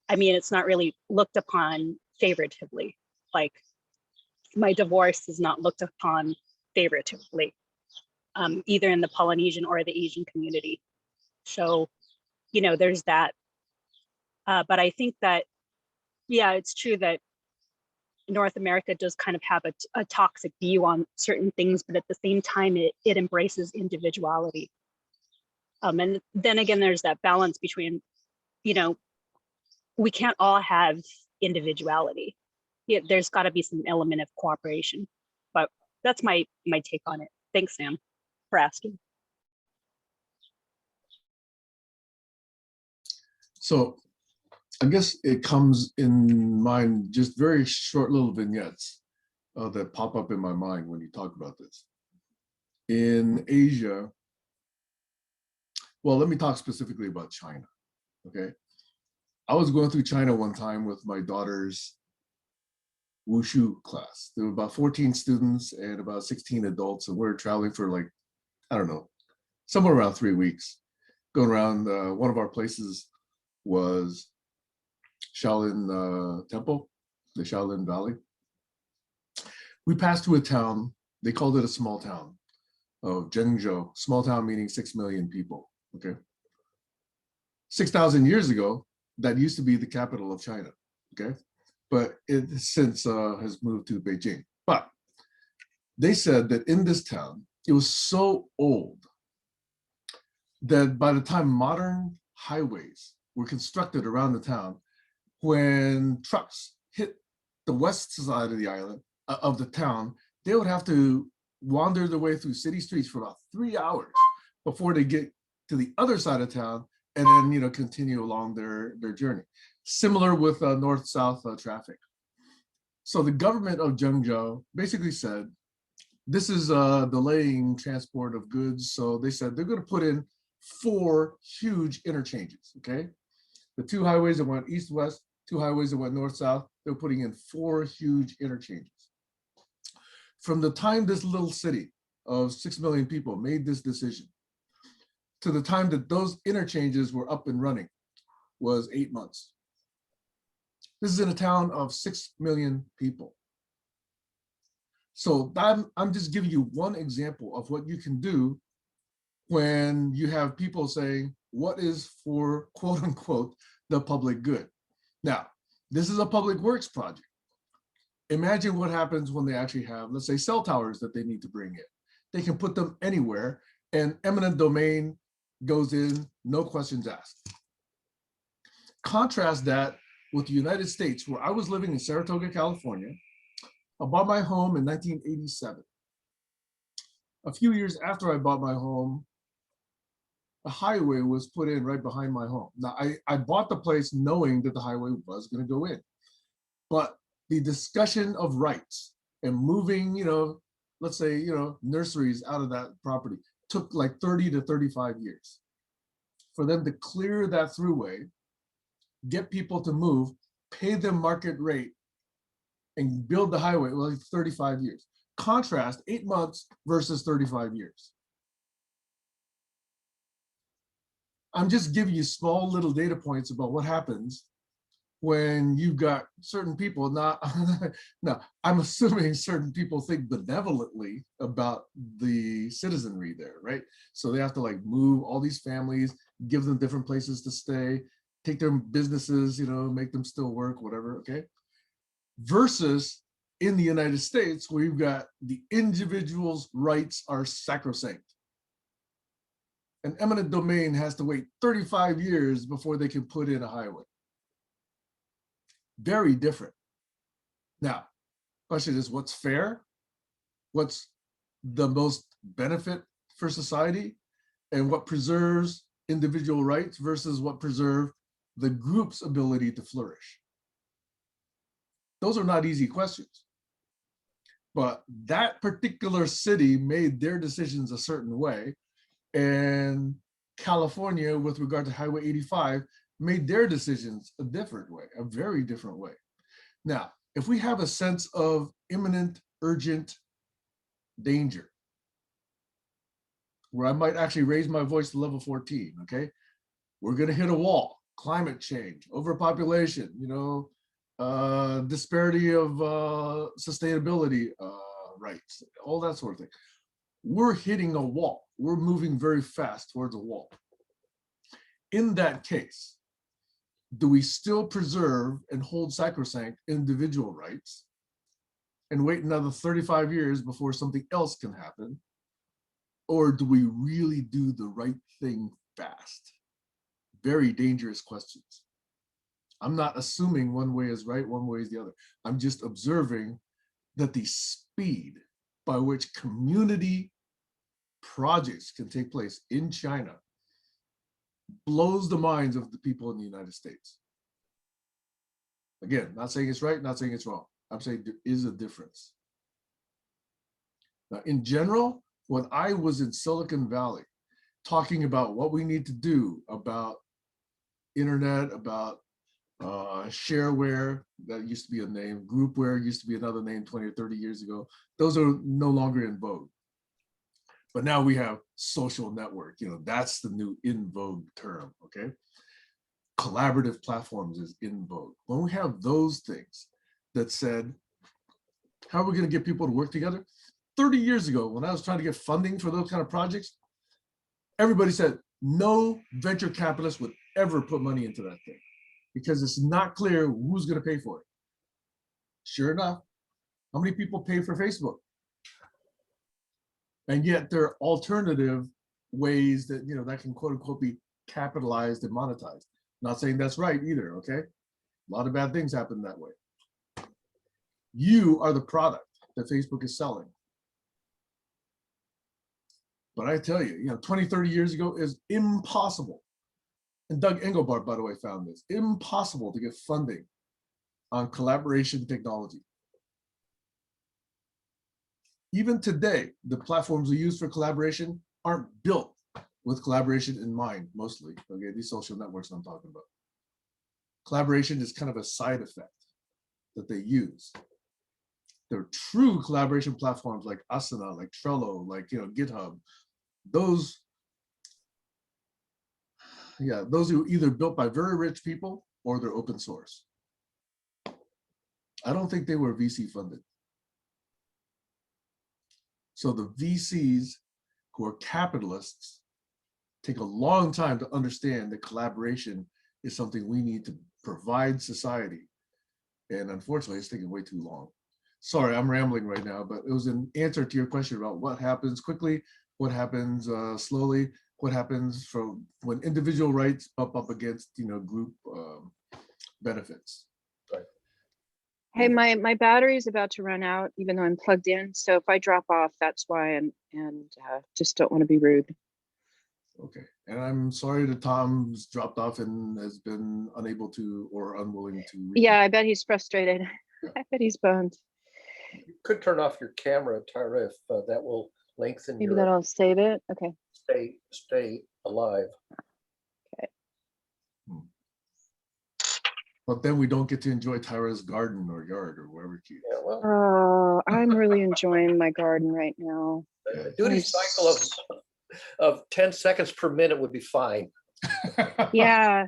I mean, it's not really looked upon favoritively. Like my divorce is not looked upon favoritively, either in the Polynesian or the Asian community. So, you know, there's that. But I think that, yeah, it's true that North America does kind of have a toxic view on certain things, but at the same time, it embraces individuality. And then again, there's that balance between, you know, we can't all have individuality. Yeah, there's got to be some element of cooperation, but that's my take on it. Thanks, Sam, for asking. So I guess it comes in mind just very short little vignettes that pop up in my mind when you talk about this. In Asia, well, let me talk specifically about China, okay? I was going through China one time with my daughter's wushu class. There were about 14 students and about 16 adults, and we were traveling for like, I don't know, somewhere around 3 weeks. Going around, one of our places was Shaolin Temple, the Shaolin Valley. We passed through a town, they called it a small town of Zhengzhou, small town meaning 6 million people, okay? 6,000 years ago, that used to be the capital of China, okay? But it since has moved to Beijing. But they said that in this town, it was so old that by the time modern highways were constructed around the town, when trucks hit the west side of the island, of the town, they would have to wander their way through city streets for about 3 hours before they get to the other side of town and then, you know, continue along their journey. Similar with north-south traffic. So the government of Zhengzhou basically said, this is delaying transport of goods. So they said they're going to put in 4 huge interchanges, okay? The 2 highways that went east-west, 2 highways that went north-south, they're putting in 4 huge interchanges. From the time this little city of 6 million people made this decision to the time that those interchanges were up and running was 8 months. This is in a town of 6 million people. So I'm just giving you one example of what you can do when you have people saying, what is for quote unquote, the public good? Now, this is a public works project. Imagine what happens when they actually have, let's say, cell towers that they need to bring in. They can put them anywhere and eminent domain goes in, no questions asked. Contrast that with the United States, where I was living in Saratoga, California. I bought my home in 1987. A few years after I bought my home, a highway was put in right behind my home. Now, I bought the place knowing that the highway was going to go in, but the discussion of rights and moving, you know, let's say, you know, nurseries out of that property took like 30 to 35 years. For them to clear that throughway, get people to move, pay them market rate, and build the highway, well, like 35 years. Contrast 8 months versus 35 years. I'm just giving you small little data points about what happens when you've got certain people, not, no, I'm assuming certain people think benevolently about the citizenry there, right? So they have to like move all these families, give them different places to stay, take their businesses, you know, make them still work, whatever, okay? Versus in the United States, where you've got the individual's rights are sacrosanct. An eminent domain has to wait 35 years before they can put in a highway. Very different. Now, question is, what's fair? What's the most benefit for society? And what preserves individual rights versus what preserve the group's ability to flourish? Those are not easy questions. But that particular city made their decisions a certain way. And California, with regard to Highway 85, made their decisions a different way, a very different way. Now, if we have a sense of imminent, urgent danger, where I might actually raise my voice to level 14, okay? We're gonna hit a wall, climate change, overpopulation, you know, disparity of sustainability rights, all that sort of thing. We're hitting a wall. We're moving very fast towards a wall. In that case, do we still preserve and hold sacrosanct individual rights and wait another 35 years before something else can happen? Or do we really do the right thing fast? Very dangerous questions. I'm not assuming one way is right, one way is the other. I'm just observing that the speed by which community projects can take place in China blows the minds of the people in the United States. Again, not saying it's right, not saying it's wrong. I'm saying there is a difference. Now, in general, when I was in Silicon Valley, talking about what we need to do about internet, about shareware, that used to be a name, groupware used to be another name 20 or 30 years ago. Those are no longer in vogue. But now we have social network, you know, that's the new in vogue term, okay? Collaborative platforms is in vogue. When we have those things that said, how are we gonna get people to work together? 30 years ago, when I was trying to get funding for those kind of projects, everybody said, no venture capitalist would ever put money into that thing because it's not clear who's gonna pay for it. Sure enough, how many people pay for Facebook? And yet there are alternative ways that, you know, that can quote unquote be capitalized and monetized. Not saying that's right either, okay? A lot of bad things happen that way. You are the product that Facebook is selling. But I tell you, you know, 20, 30 years ago is impossible. And Doug Engelbart, by the way, found this, impossible to get funding on collaboration technology. Even today, the platforms we use for collaboration aren't built with collaboration in mind, mostly. Okay, these social networks I'm talking about. Collaboration is kind of a side effect that they use. There are true collaboration platforms like Asana, like Trello, like, you know, GitHub. Those, yeah, those are either built by very rich people or they're open source. I don't think they were VC funded. So the VCs who are capitalists take a long time to understand that collaboration is something we need to provide society. And unfortunately, it's taking way too long. Sorry, I'm rambling right now, but it was an answer to your question about what happens quickly, what happens slowly, what happens from when individual rights bump up against, you know, group benefits. Hey, my battery is about to run out, even though I'm plugged in. So if I drop off, that's why. And just don't want to be rude. Okay, and I'm sorry that Tom's dropped off and has been unable to or unwilling to. Yeah, I bet he's frustrated. Yeah. I bet he's bummed. You could turn off your camera, Tyra, if that will lengthen Maybe your that'll save it. Okay. stay alive. But then we don't get to enjoy Tyra's garden or yard or wherever she is. Yeah, well, Oh, I'm really enjoying my garden right now. a duty cycle of 10 seconds per minute would be fine. Yeah.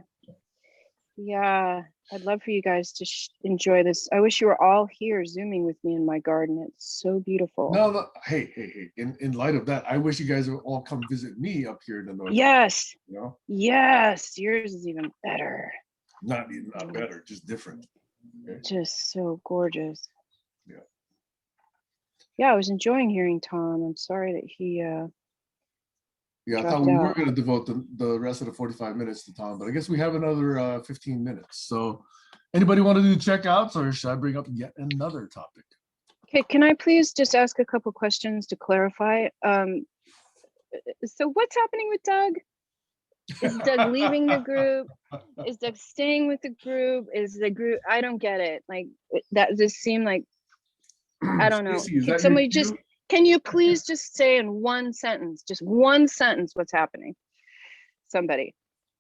Yeah. I'd love for you guys to enjoy this. I wish you were all here Zooming with me in my garden. It's so beautiful. No, no. Hey. In light of that, I wish you guys would all come visit me up here in the north. Yes. You know, Yes. Yours is even better. not better, just different. Okay? Just so gorgeous. Yeah. Yeah, I was enjoying hearing Tom. I'm sorry that he Yeah, I thought dropped we were out. going to devote the rest of the 45 minutes to Tom, but I guess we have another 15 minutes. So anybody want to do checkouts, or should I bring up yet another topic? Okay, can I please just ask a couple questions to clarify? So what's happening with Doug? Is Doug leaving the group? Is Doug staying with the group? Is the group, I don't get it. Like that just seemed like, I don't know. Stacey, is Can that somebody your just, cue? can you please just say in one sentence, just one sentence, what's happening? Somebody.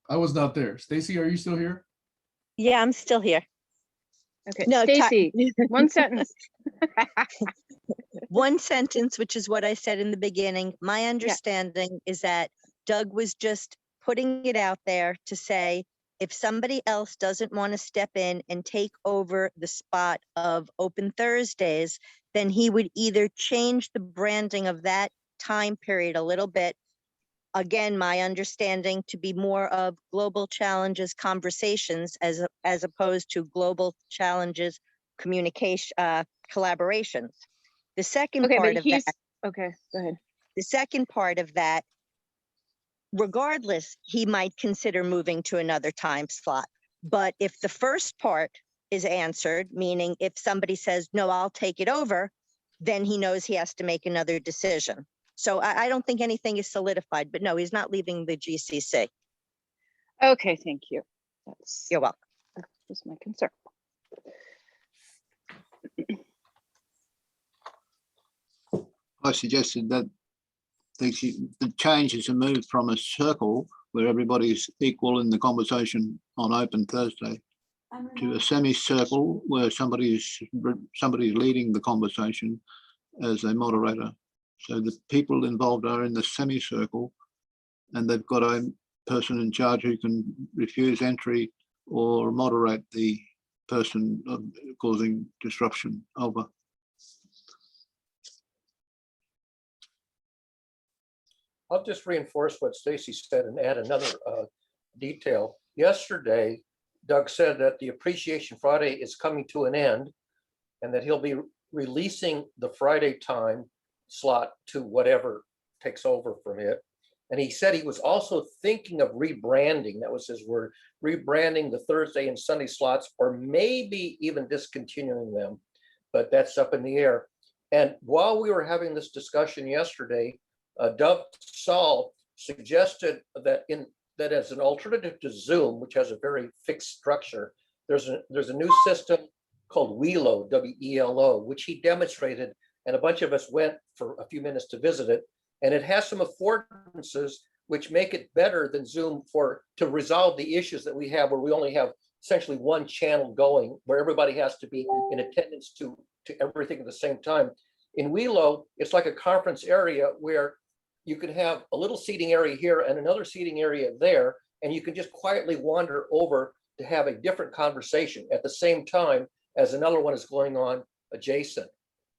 I was not there. Stacy, are you still here? Yeah, I'm still here. Okay, No, Stacy, one sentence. One sentence, which is what I said in the beginning. My understanding is that Doug was just putting it out there to say, if somebody else doesn't want to step in and take over the spot of Open Thursdays, then he would either change the branding of that time period a little bit. Again, my understanding to be more of global challenges conversations as opposed to global challenges communication collaborations. The second Okay, part but of that, okay, go ahead. the second part of that, regardless, he might consider moving to another time slot. But if the first part is answered, meaning if somebody says, no, I'll take it over, then he knows he has to make another decision. So I don't think anything is solidified, but no, he's not leaving the GCC. Okay, thank you. You're welcome. That was my concern. I suggested that the change is a move from a circle where everybody's equal in the conversation on Open Thursday to a semicircle where somebody's leading the conversation as a moderator. So the people involved are in the semicircle, and they've got a person in charge who can refuse entry or moderate the person causing disruption. Over. I'll just reinforce what Stacy said and add another detail. Yesterday, Doug said that the Appreciation Friday is coming to an end and that he'll be releasing the Friday time slot to whatever takes over from it. And he said he was also thinking of rebranding, that was his word, rebranding the Thursday and Sunday slots, or maybe even discontinuing them, but that's up in the air. And while we were having this discussion yesterday, Doug Saul suggested that as an alternative to Zoom, which has a very fixed structure, there's a new system called Welo, W-E-L-O, which he demonstrated, and a bunch of us went for a few minutes to visit it. And it has some affordances which make it better than Zoom to resolve the issues that we have, where we only have essentially one channel going, where everybody has to be in attendance to everything at the same time. In Welo, it's like a conference area where you can have a little seating area here and another seating area there, and you can just quietly wander over to have a different conversation at the same time as another one is going on adjacent.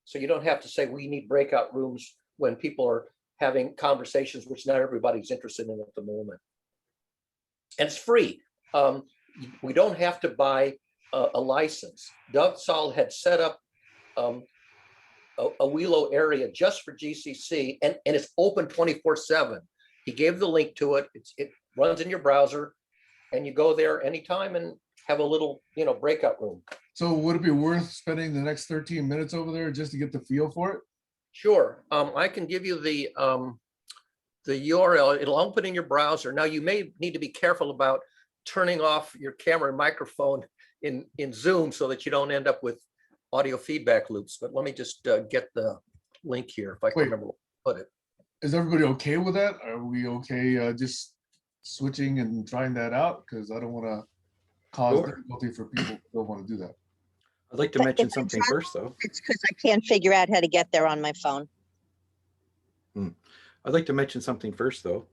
So you don't have to say we need breakout rooms when people are having conversations which not everybody's interested in at the moment. And it's free. We don't have to buy a license. Doug Saul had set up a Welo area just for GCC, and it's open 24/7. He gave the link to it. It runs in your browser, and you go there anytime and have a little, breakout room. So would it be worth spending the next 13 minutes over there just to get the feel for it? Sure. I can give you the URL. It'll open in your browser. Now, you may need to be careful about turning off your camera and microphone in Zoom so that you don't end up with audio feedback loops. But let me just get the link here if I can remember where to put it. Is everybody okay with that? Are we okay just switching and trying that out? Because I don't want to cause difficulty for people who don't want to do that. I'd like to mention something first, though. It's because I can't figure out how to get there on my phone. I'd like to mention something first, though.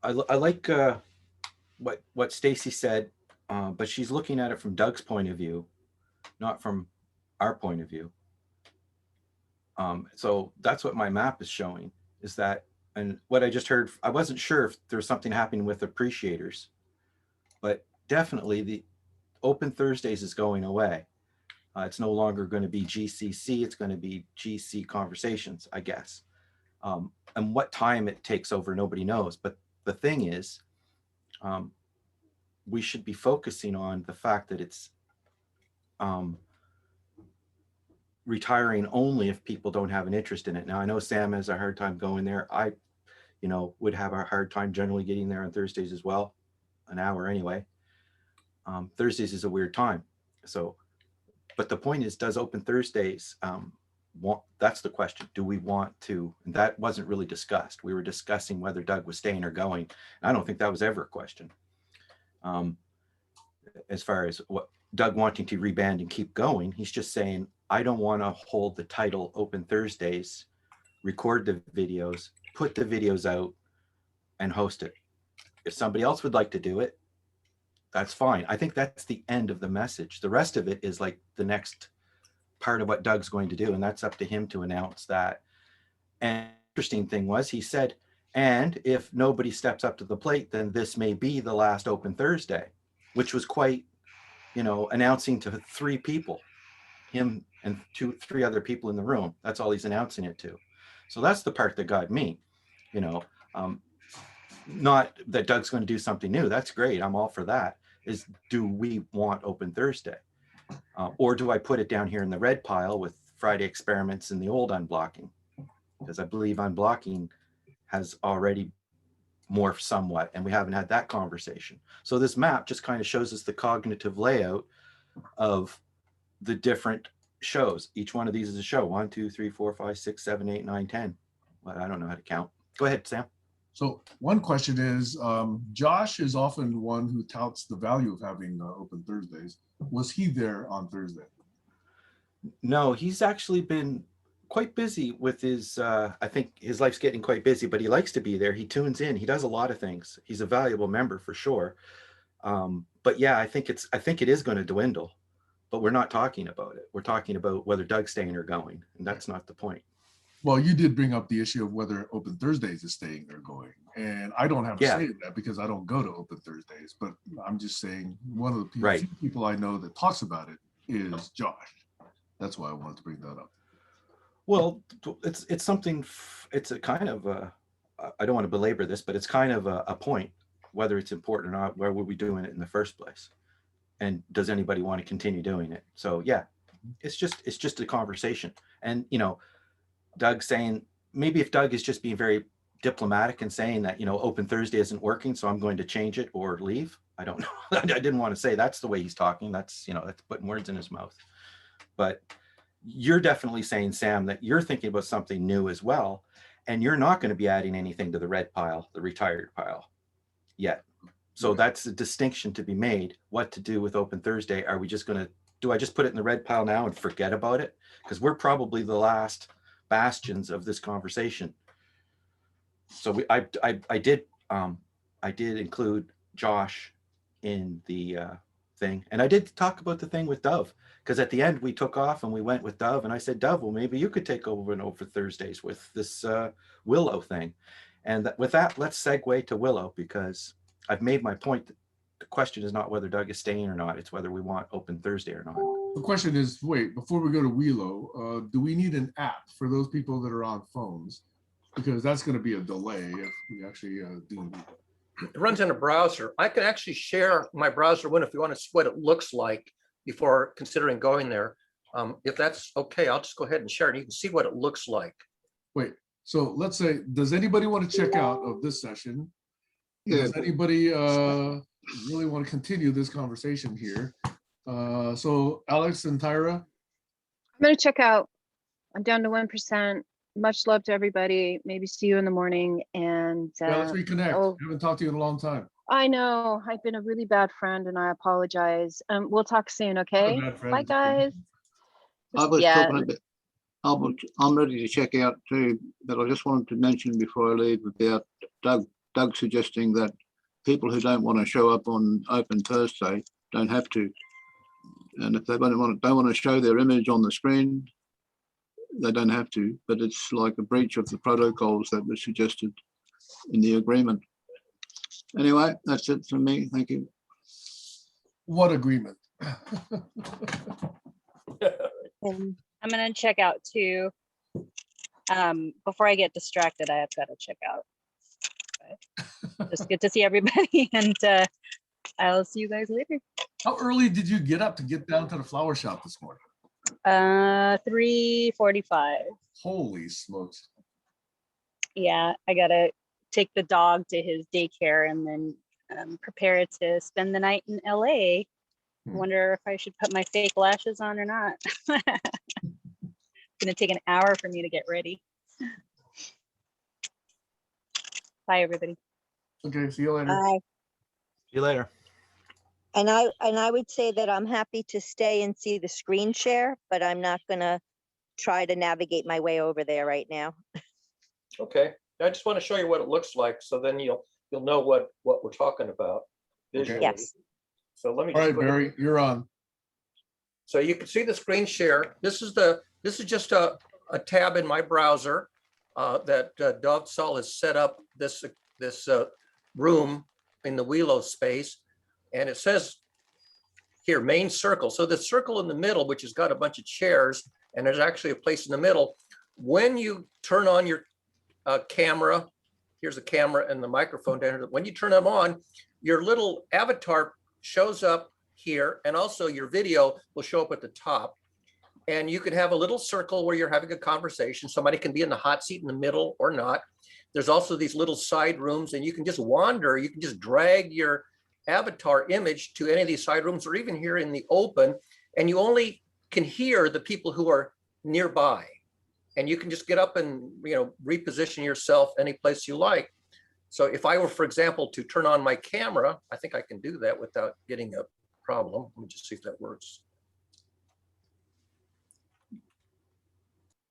I like what Stacy said, but she's looking at it from Doug's point of view, not from our point of view. So that's what my map is showing, is that, and what I just heard, I wasn't sure if there's something happening with appreciators, but definitely the Open Thursdays is going away. It's no longer going to be GCC, it's going to be GC Conversations, I guess. And what time it takes over, nobody knows. But the thing is, we should be focusing on the fact that it's retiring only if people don't have an interest in it. Now, I know Sam has a hard time going there. I, would have a hard time generally getting there on Thursdays as well, an hour anyway. Thursdays is a weird time. So, but the point is, does Open Thursdays that's the question. Do we want to, and that wasn't really discussed. We were discussing whether Doug was staying or going. I don't think that was ever a question. As far as what Doug wanting to reband and keep going, he's just saying, I don't want to hold the title Open Thursdays, record the videos, put the videos out, and host it. If somebody else would like to do it, that's fine. I think that's the end of the message. The rest of it is like the next part of what Doug's going to do, and that's up to him to announce that. And the interesting thing was, he said, and if nobody steps up to the plate, then this may be the last Open Thursday, which was quite, announcing to 3 people, him and 2-3 other people in the room. That's all he's announcing it to. So that's the part that got me, not that Doug's going to do something new. That's great. I'm all for that. Is, do we want Open Thursday? Or do I put it down here in the red pile with Friday experiments and the old unblocking? Because I believe unblocking has already morphed somewhat, and we haven't had that conversation. So this map just kind of shows us the cognitive layout of the different shows. Each one of these is a show. 1, 2, 3, 4, 5, 6, 7, 8, 9, 10. Well, I don't know how to count. Go ahead, Sam. So one question is, Josh is often one who touts the value of having Open Thursdays. Was he there on Thursday? No, he's actually been quite busy with his, I think his life's getting quite busy, but he likes to be there. He tunes in. He does a lot of things. He's a valuable member for sure. But yeah, I think it is going to dwindle, but we're not talking about it. We're talking about whether Doug's staying or going, and that's not the point. Well, you did bring up the issue of whether Open Thursdays is staying or going. And I don't have a say in that because I don't go to Open Thursdays, but I'm just saying one of the few people I know that talks about it is Josh. That's why I wanted to bring that up. Well, it's something, it's a kind of, I don't want to belabor this, but it's kind of a point, whether it's important or not, where were we doing it in the first place? And does anybody want to continue doing it? So yeah, it's just a conversation. And, Doug saying, maybe if Doug is just being very diplomatic and saying that, Open Thursday isn't working, so I'm going to change it or leave. I don't know. I didn't want to say that's the way he's talking. That's, that's putting words in his mouth. But you're definitely saying, Sam, that you're thinking about something new as well. And you're not going to be adding anything to the red pile, the retired pile yet. So that's a distinction to be made. What to do with Open Thursday. Are we just going to, do I just put it in the red pile now and forget about it? Because we're probably the last bastions of this conversation. So I did include Josh in the thing, and I did talk about the thing with Dove, because at the end we took off and we went with Dove, and I said, Dove, well, maybe you could take over and over Thursdays with this Willow thing. And with that, let's segue to Willow, because I've made my point that the question is not whether Doug is staying or not, it's whether we want Open Thursday or not. The question is, wait, before we go to Willow, do we need an app for those people that are on phones? Because that's going to be a delay if we actually do. It runs in a browser. I can actually share my browser window if you want to see what it looks like before considering going there. If that's okay, I'll just go ahead and share it. You can see what it looks like. Wait, so let's say, does anybody want to check out of this session? Does anybody really want to continue this conversation here? So Alex and Tyra? I'm going to check out. I'm down to 1%. Much love to everybody. Maybe see you in the morning. And let's reconnect. I haven't talked to you in a long time. I know. I've been a really bad friend and I apologize. We'll talk soon, okay? Bye, guys. I was talking about, I'm ready to check out too, but I just wanted to mention before I leave about Doug Doug suggesting that people who don't want to show up on Open Thursday don't have to. And if they don't want to show their image on the screen, they don't have to. But it's like a breach of the protocols that were suggested in the agreement. Anyway, that's it from me. Thank you. What agreement? And I'm gonna check out too. Before I get distracted, I have got to check out. But just good to see everybody, and I'll see you guys later. How early did you get up to get down to the flower shop this morning? 3:45. Holy smokes. Yeah, I gotta take the dog to his daycare and then prepare to spend the night in LA. Hmm. Wonder if I should put my fake lashes on or not. It's gonna take an hour for me to get ready. Bye, everybody. Okay, see you later. I See you later. And I would say that I'm happy to stay and see the screen share, but I'm not gonna try to navigate my way over there right now. Okay, I just want to show you what it looks like, so then you'll know what we're talking about visually. Yes. So let me All just right, go ahead. Barry, you're on. So you can see the screen share. This is just a tab in my browser that Dov Sol has set up this room in the Wheelo space, and it says here main circle. So the circle in the middle, which has got a bunch of chairs, and there's actually a place in the middle. When you turn on your camera, here's the camera and the microphone down here. When you turn them on, your little avatar shows up here, and also your video will show up at the top. And you can have a little circle where you're having a conversation. Somebody can be in the hot seat in the middle or not. There's also these little side rooms, and you can just wander. You can just drag your avatar image to any of these side rooms, or even here in the open, and you only can hear the people who are nearby. And you can just get up and reposition yourself any place you like. So if I were, for example, to turn on my camera, I think I can do that without getting a problem. Let me just see if that works.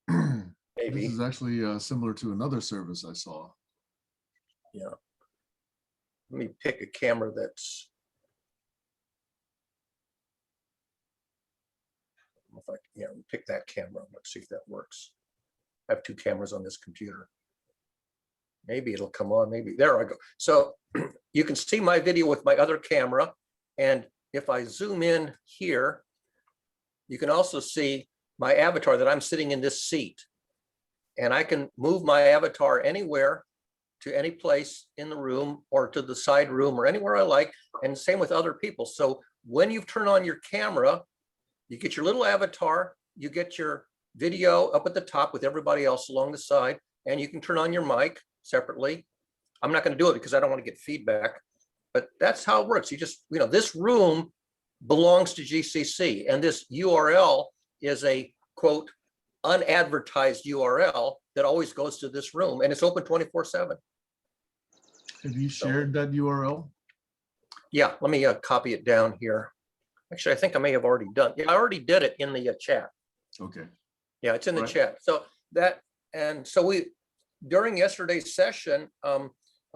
This Maybe. is actually similar to another service I saw. Yeah. Let me pick a camera that's. If I pick that camera. Let's see if that works. I have two cameras on this computer. Maybe it'll come on. Maybe there I go. So you can see my video with my other camera, and if I zoom in here, you can also see my avatar that I'm sitting in this seat, and I can move my avatar anywhere to any place in the room or to the side room or anywhere I like, and same with other people. So when you turn on your camera, you get your little avatar, you get your video up at the top with everybody else along the side, and you can turn on your mic separately. I'm not going to do it because I don't want to get feedback, but that's how it works. You just, this room belongs to GCC, and this URL is a quote unadvertised URL that always goes to this room, and it's open 24/7. Have you shared that URL? Yeah, let me copy it down here. Actually, I think I may have already done. Yeah, I already did it in the chat. Okay. Yeah, it's in the Right. chat. So we during yesterday's session, a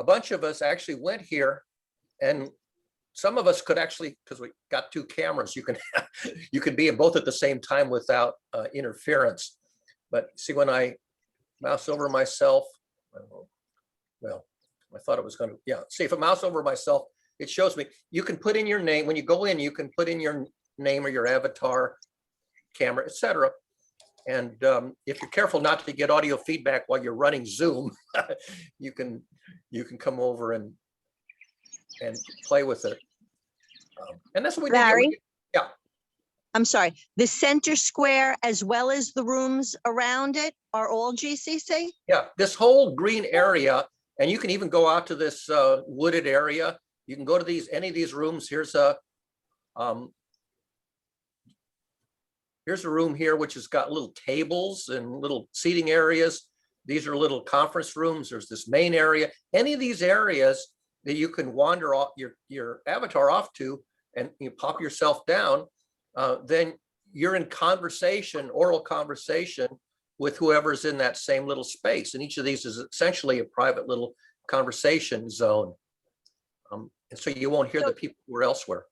bunch of us actually went here, and some of us could actually, because we got two cameras, you can be in both at the same time without interference. But see, when I mouse over myself, well, I thought it was going to, see, if I mouse over myself, it shows me, you can put in your name. When you go in, you can put in your name or your avatar, camera, etc. And if you're careful not to get audio feedback while you're running Zoom, you can come over and play with it. And that's what we Larry? did. Yeah. I'm sorry, the center square as well as the rooms around it are all GCC? Yeah, this whole green area, and you can even go out to this wooded area. You can go to any of these rooms. Here's a room here which has got little tables and little seating areas. These are little conference rooms. There's this main area. Any of these areas that you can wander off your avatar off to, and you pop yourself down, then you're in oral conversation with whoever's in that same little space. And each of these is essentially a private little conversation zone. And so you won't hear So- the people who are elsewhere.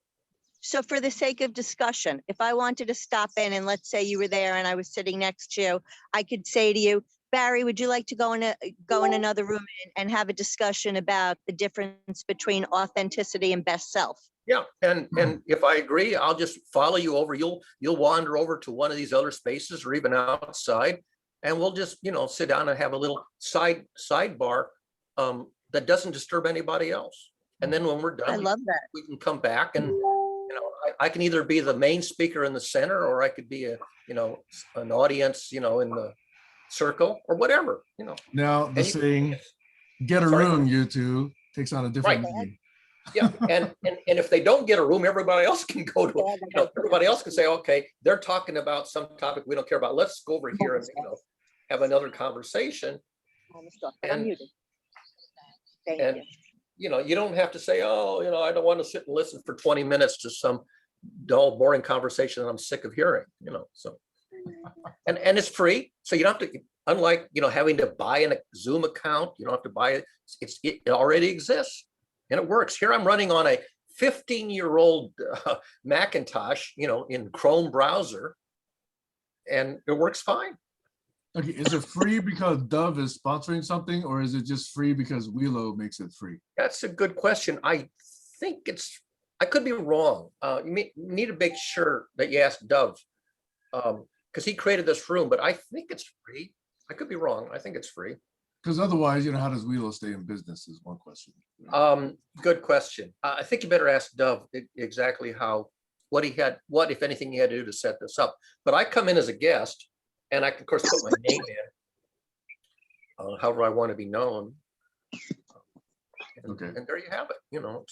So for the sake of discussion, if I wanted to stop in and let's say you were there and I was sitting next to you, I could say to you, Barry, would you like to go in another room and have a discussion about the difference between authenticity and best self? Yeah, and if I agree, I'll just follow you over. You'll wander over to one of these other spaces or even outside, and we'll just, you know, sit down and have a little sidebar that doesn't disturb anybody else. And then when we're I done, love that. we can come back and, you know, I can either be the main speaker in the center, or I could be an audience, you know, in the circle or whatever, you know. Now, the And you- saying, get a Sorry? room, you two, takes on a different Right. meaning. Yeah, and if they don't get a room, everybody else can go to, you know, everybody else can say, okay, they're talking about some topic we don't care about. Let's go over here and, you know, have another conversation. And- Thank and- you. You know, you don't have to say, oh, you know, I don't want to sit and listen for 20 minutes to some dull, boring conversation that I'm sick of hearing, you know, so. And it's free, so you don't have to, unlike, you know, having to buy a Zoom account, you don't have to buy it. It already exists and it works. Here I'm running on a 15-year-old Macintosh, you know, in Chrome browser, and it works fine. Okay, is it free because Dove is sponsoring something, or is it just free because Wheelo makes it free? That's a good question. I think I could be wrong. You need to make sure that you ask Dove, because he created this room, but I think it's free. I could be wrong. I think it's free. Because otherwise, you know, how does Wheelo stay in business is one question. Good question. I think you better ask Dove exactly what if anything he had to do to set this up. But I come in as a guest, and I can, of course, put my name in, however I want to be known. Okay. And there you have it. You know,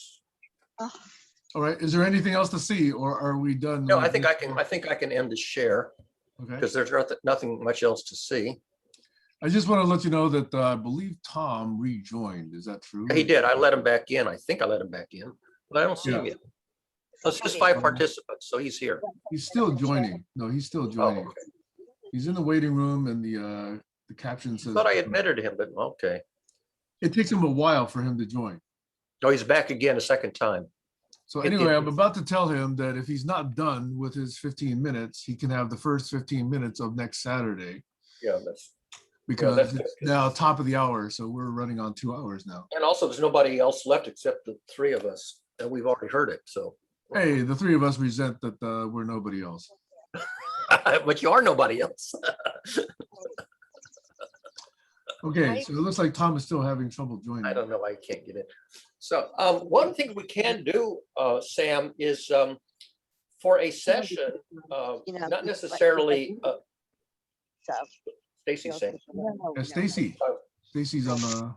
All right, is there anything else to see, or are we done? no, I with think this? I think I can end the share Okay, because there's nothing much else to see. I just want to let you know that I believe Tom rejoined. Is that true? He did. I let him back in. I think I let him back in, but I don't see him Yeah. yet. It's just 5 participants, so he's here. He's still joining. No, he's still Oh, joining. okay. He's in the waiting room, and the caption I says. thought I admitted him, but okay. It takes him a while for him to join. No, he's back again a second time. So It- anyway, it- I'm about to tell him that if he's not done with his 15 minutes, he can have the first 15 minutes of next Saturday, Yeah, that's, because that's it's good. now top of the hour. So we're running on 2 hours now. and also there's nobody else left except the 3 of us, and we've already heard it, so. Hey, the three of us resent that we're nobody else. But you are nobody else. Okay, so it looks like Tom is still having trouble joining. I don't know why I can't get in. So one thing we can do, Sam, is for a session, not necessarily, Stacy's saying, Yeah, Stacy. Stacy's on the.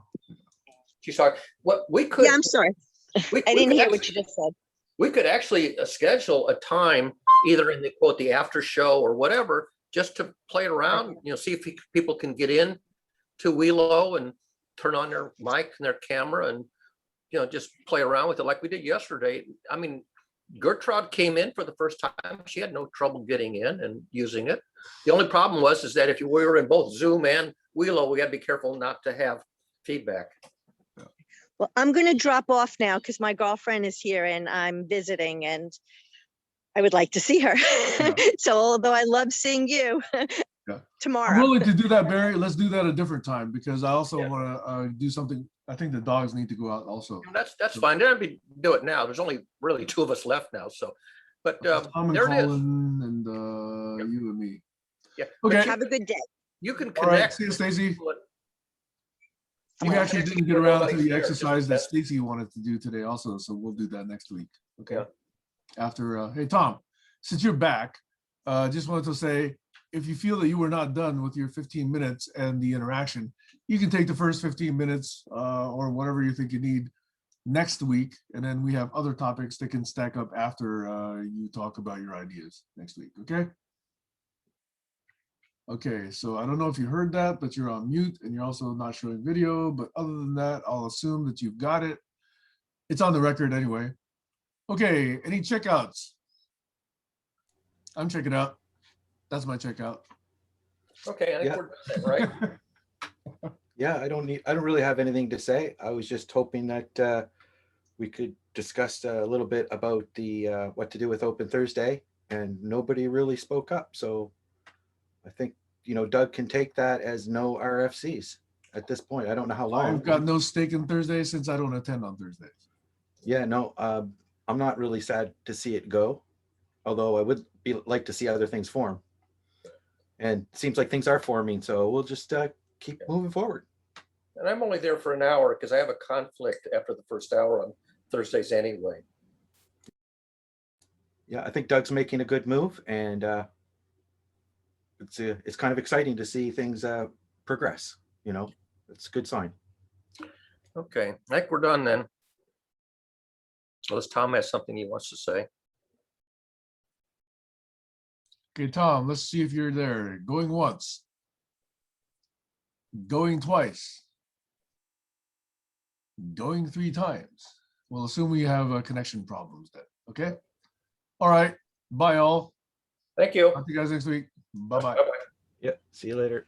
she's sorry, what we could. Yeah, I'm sorry. we- I we didn't could hear what actually- you just said. We could actually schedule a time, either in the quote, the after show or whatever, just to play around, you know, see if people can get in to Wheelo and turn on their mic and their camera and, you know, just play around with it like we did yesterday. I mean, Gertrude came in for the first time. She had no trouble getting in and using it. The only problem is that if we were in both Zoom and Wheelo, we got to be careful not to have feedback. Well, I'm going to drop off now because my girlfriend is here and I'm visiting and I would like to see her. So although I love seeing you Yeah. I'm tomorrow. willing to do that, Barry. Let's do that a different time, because I also Yeah. want to do something. I think the dogs need to go out also. That's fine. Then do it now. There's only really 2 of us left now, so. But Tom and there it is. Colin and you and me. Yeah. but Okay. Have a good day. You can All right. connect. See you, Stacy. people We Yeah. actually didn't get around to Nobody's the there, just exercise that that- Stacy wanted to do today also, so we'll do that next week. Okay. Yeah. After, hey, Tom, since you're back, just wanted to say, if you feel that you were not done with your 15 minutes and the interaction, you can take the first 15 minutes or whatever you think you need next week. And then we have other topics that can stack up after you talk about your ideas next week. Okay. Okay, so I don't know if you heard that, but you're on mute and you're also not showing video. But other than that, I'll assume that you've got it. It's on the record anyway. Okay, any checkouts? I'm checking out. That's my checkout. Okay, I think Yeah. we're done then, right? Yeah, I don't really have anything to say. I was just hoping that we could discuss a little bit about the what to do with Open Thursday, and nobody really spoke up. So I think, Doug can take that as no RFCs at this point. I don't know how long. I've got no stake in Thursday since I don't attend on Thursdays. Yeah, no, I'm not really sad to see it go, although I would like to see other things form. And it seems like things are forming, so we'll just keep moving forward. And I'm only there for an hour because I have a conflict after the first hour on Thursdays anyway. Yeah, I think Doug's making a good move, and it's kind of exciting to see things progress. It's a good sign. Okay, I think we're done then. Unless Tom has something he wants to say. Okay, Tom, let's see if you're there. Going once. Going twice. Going 3 times. We'll assume we have connection problems then. Okay. All right. Bye, all. Thank you. Talk to you guys next week. Bye-bye. Bye-bye. Yeah, see you later.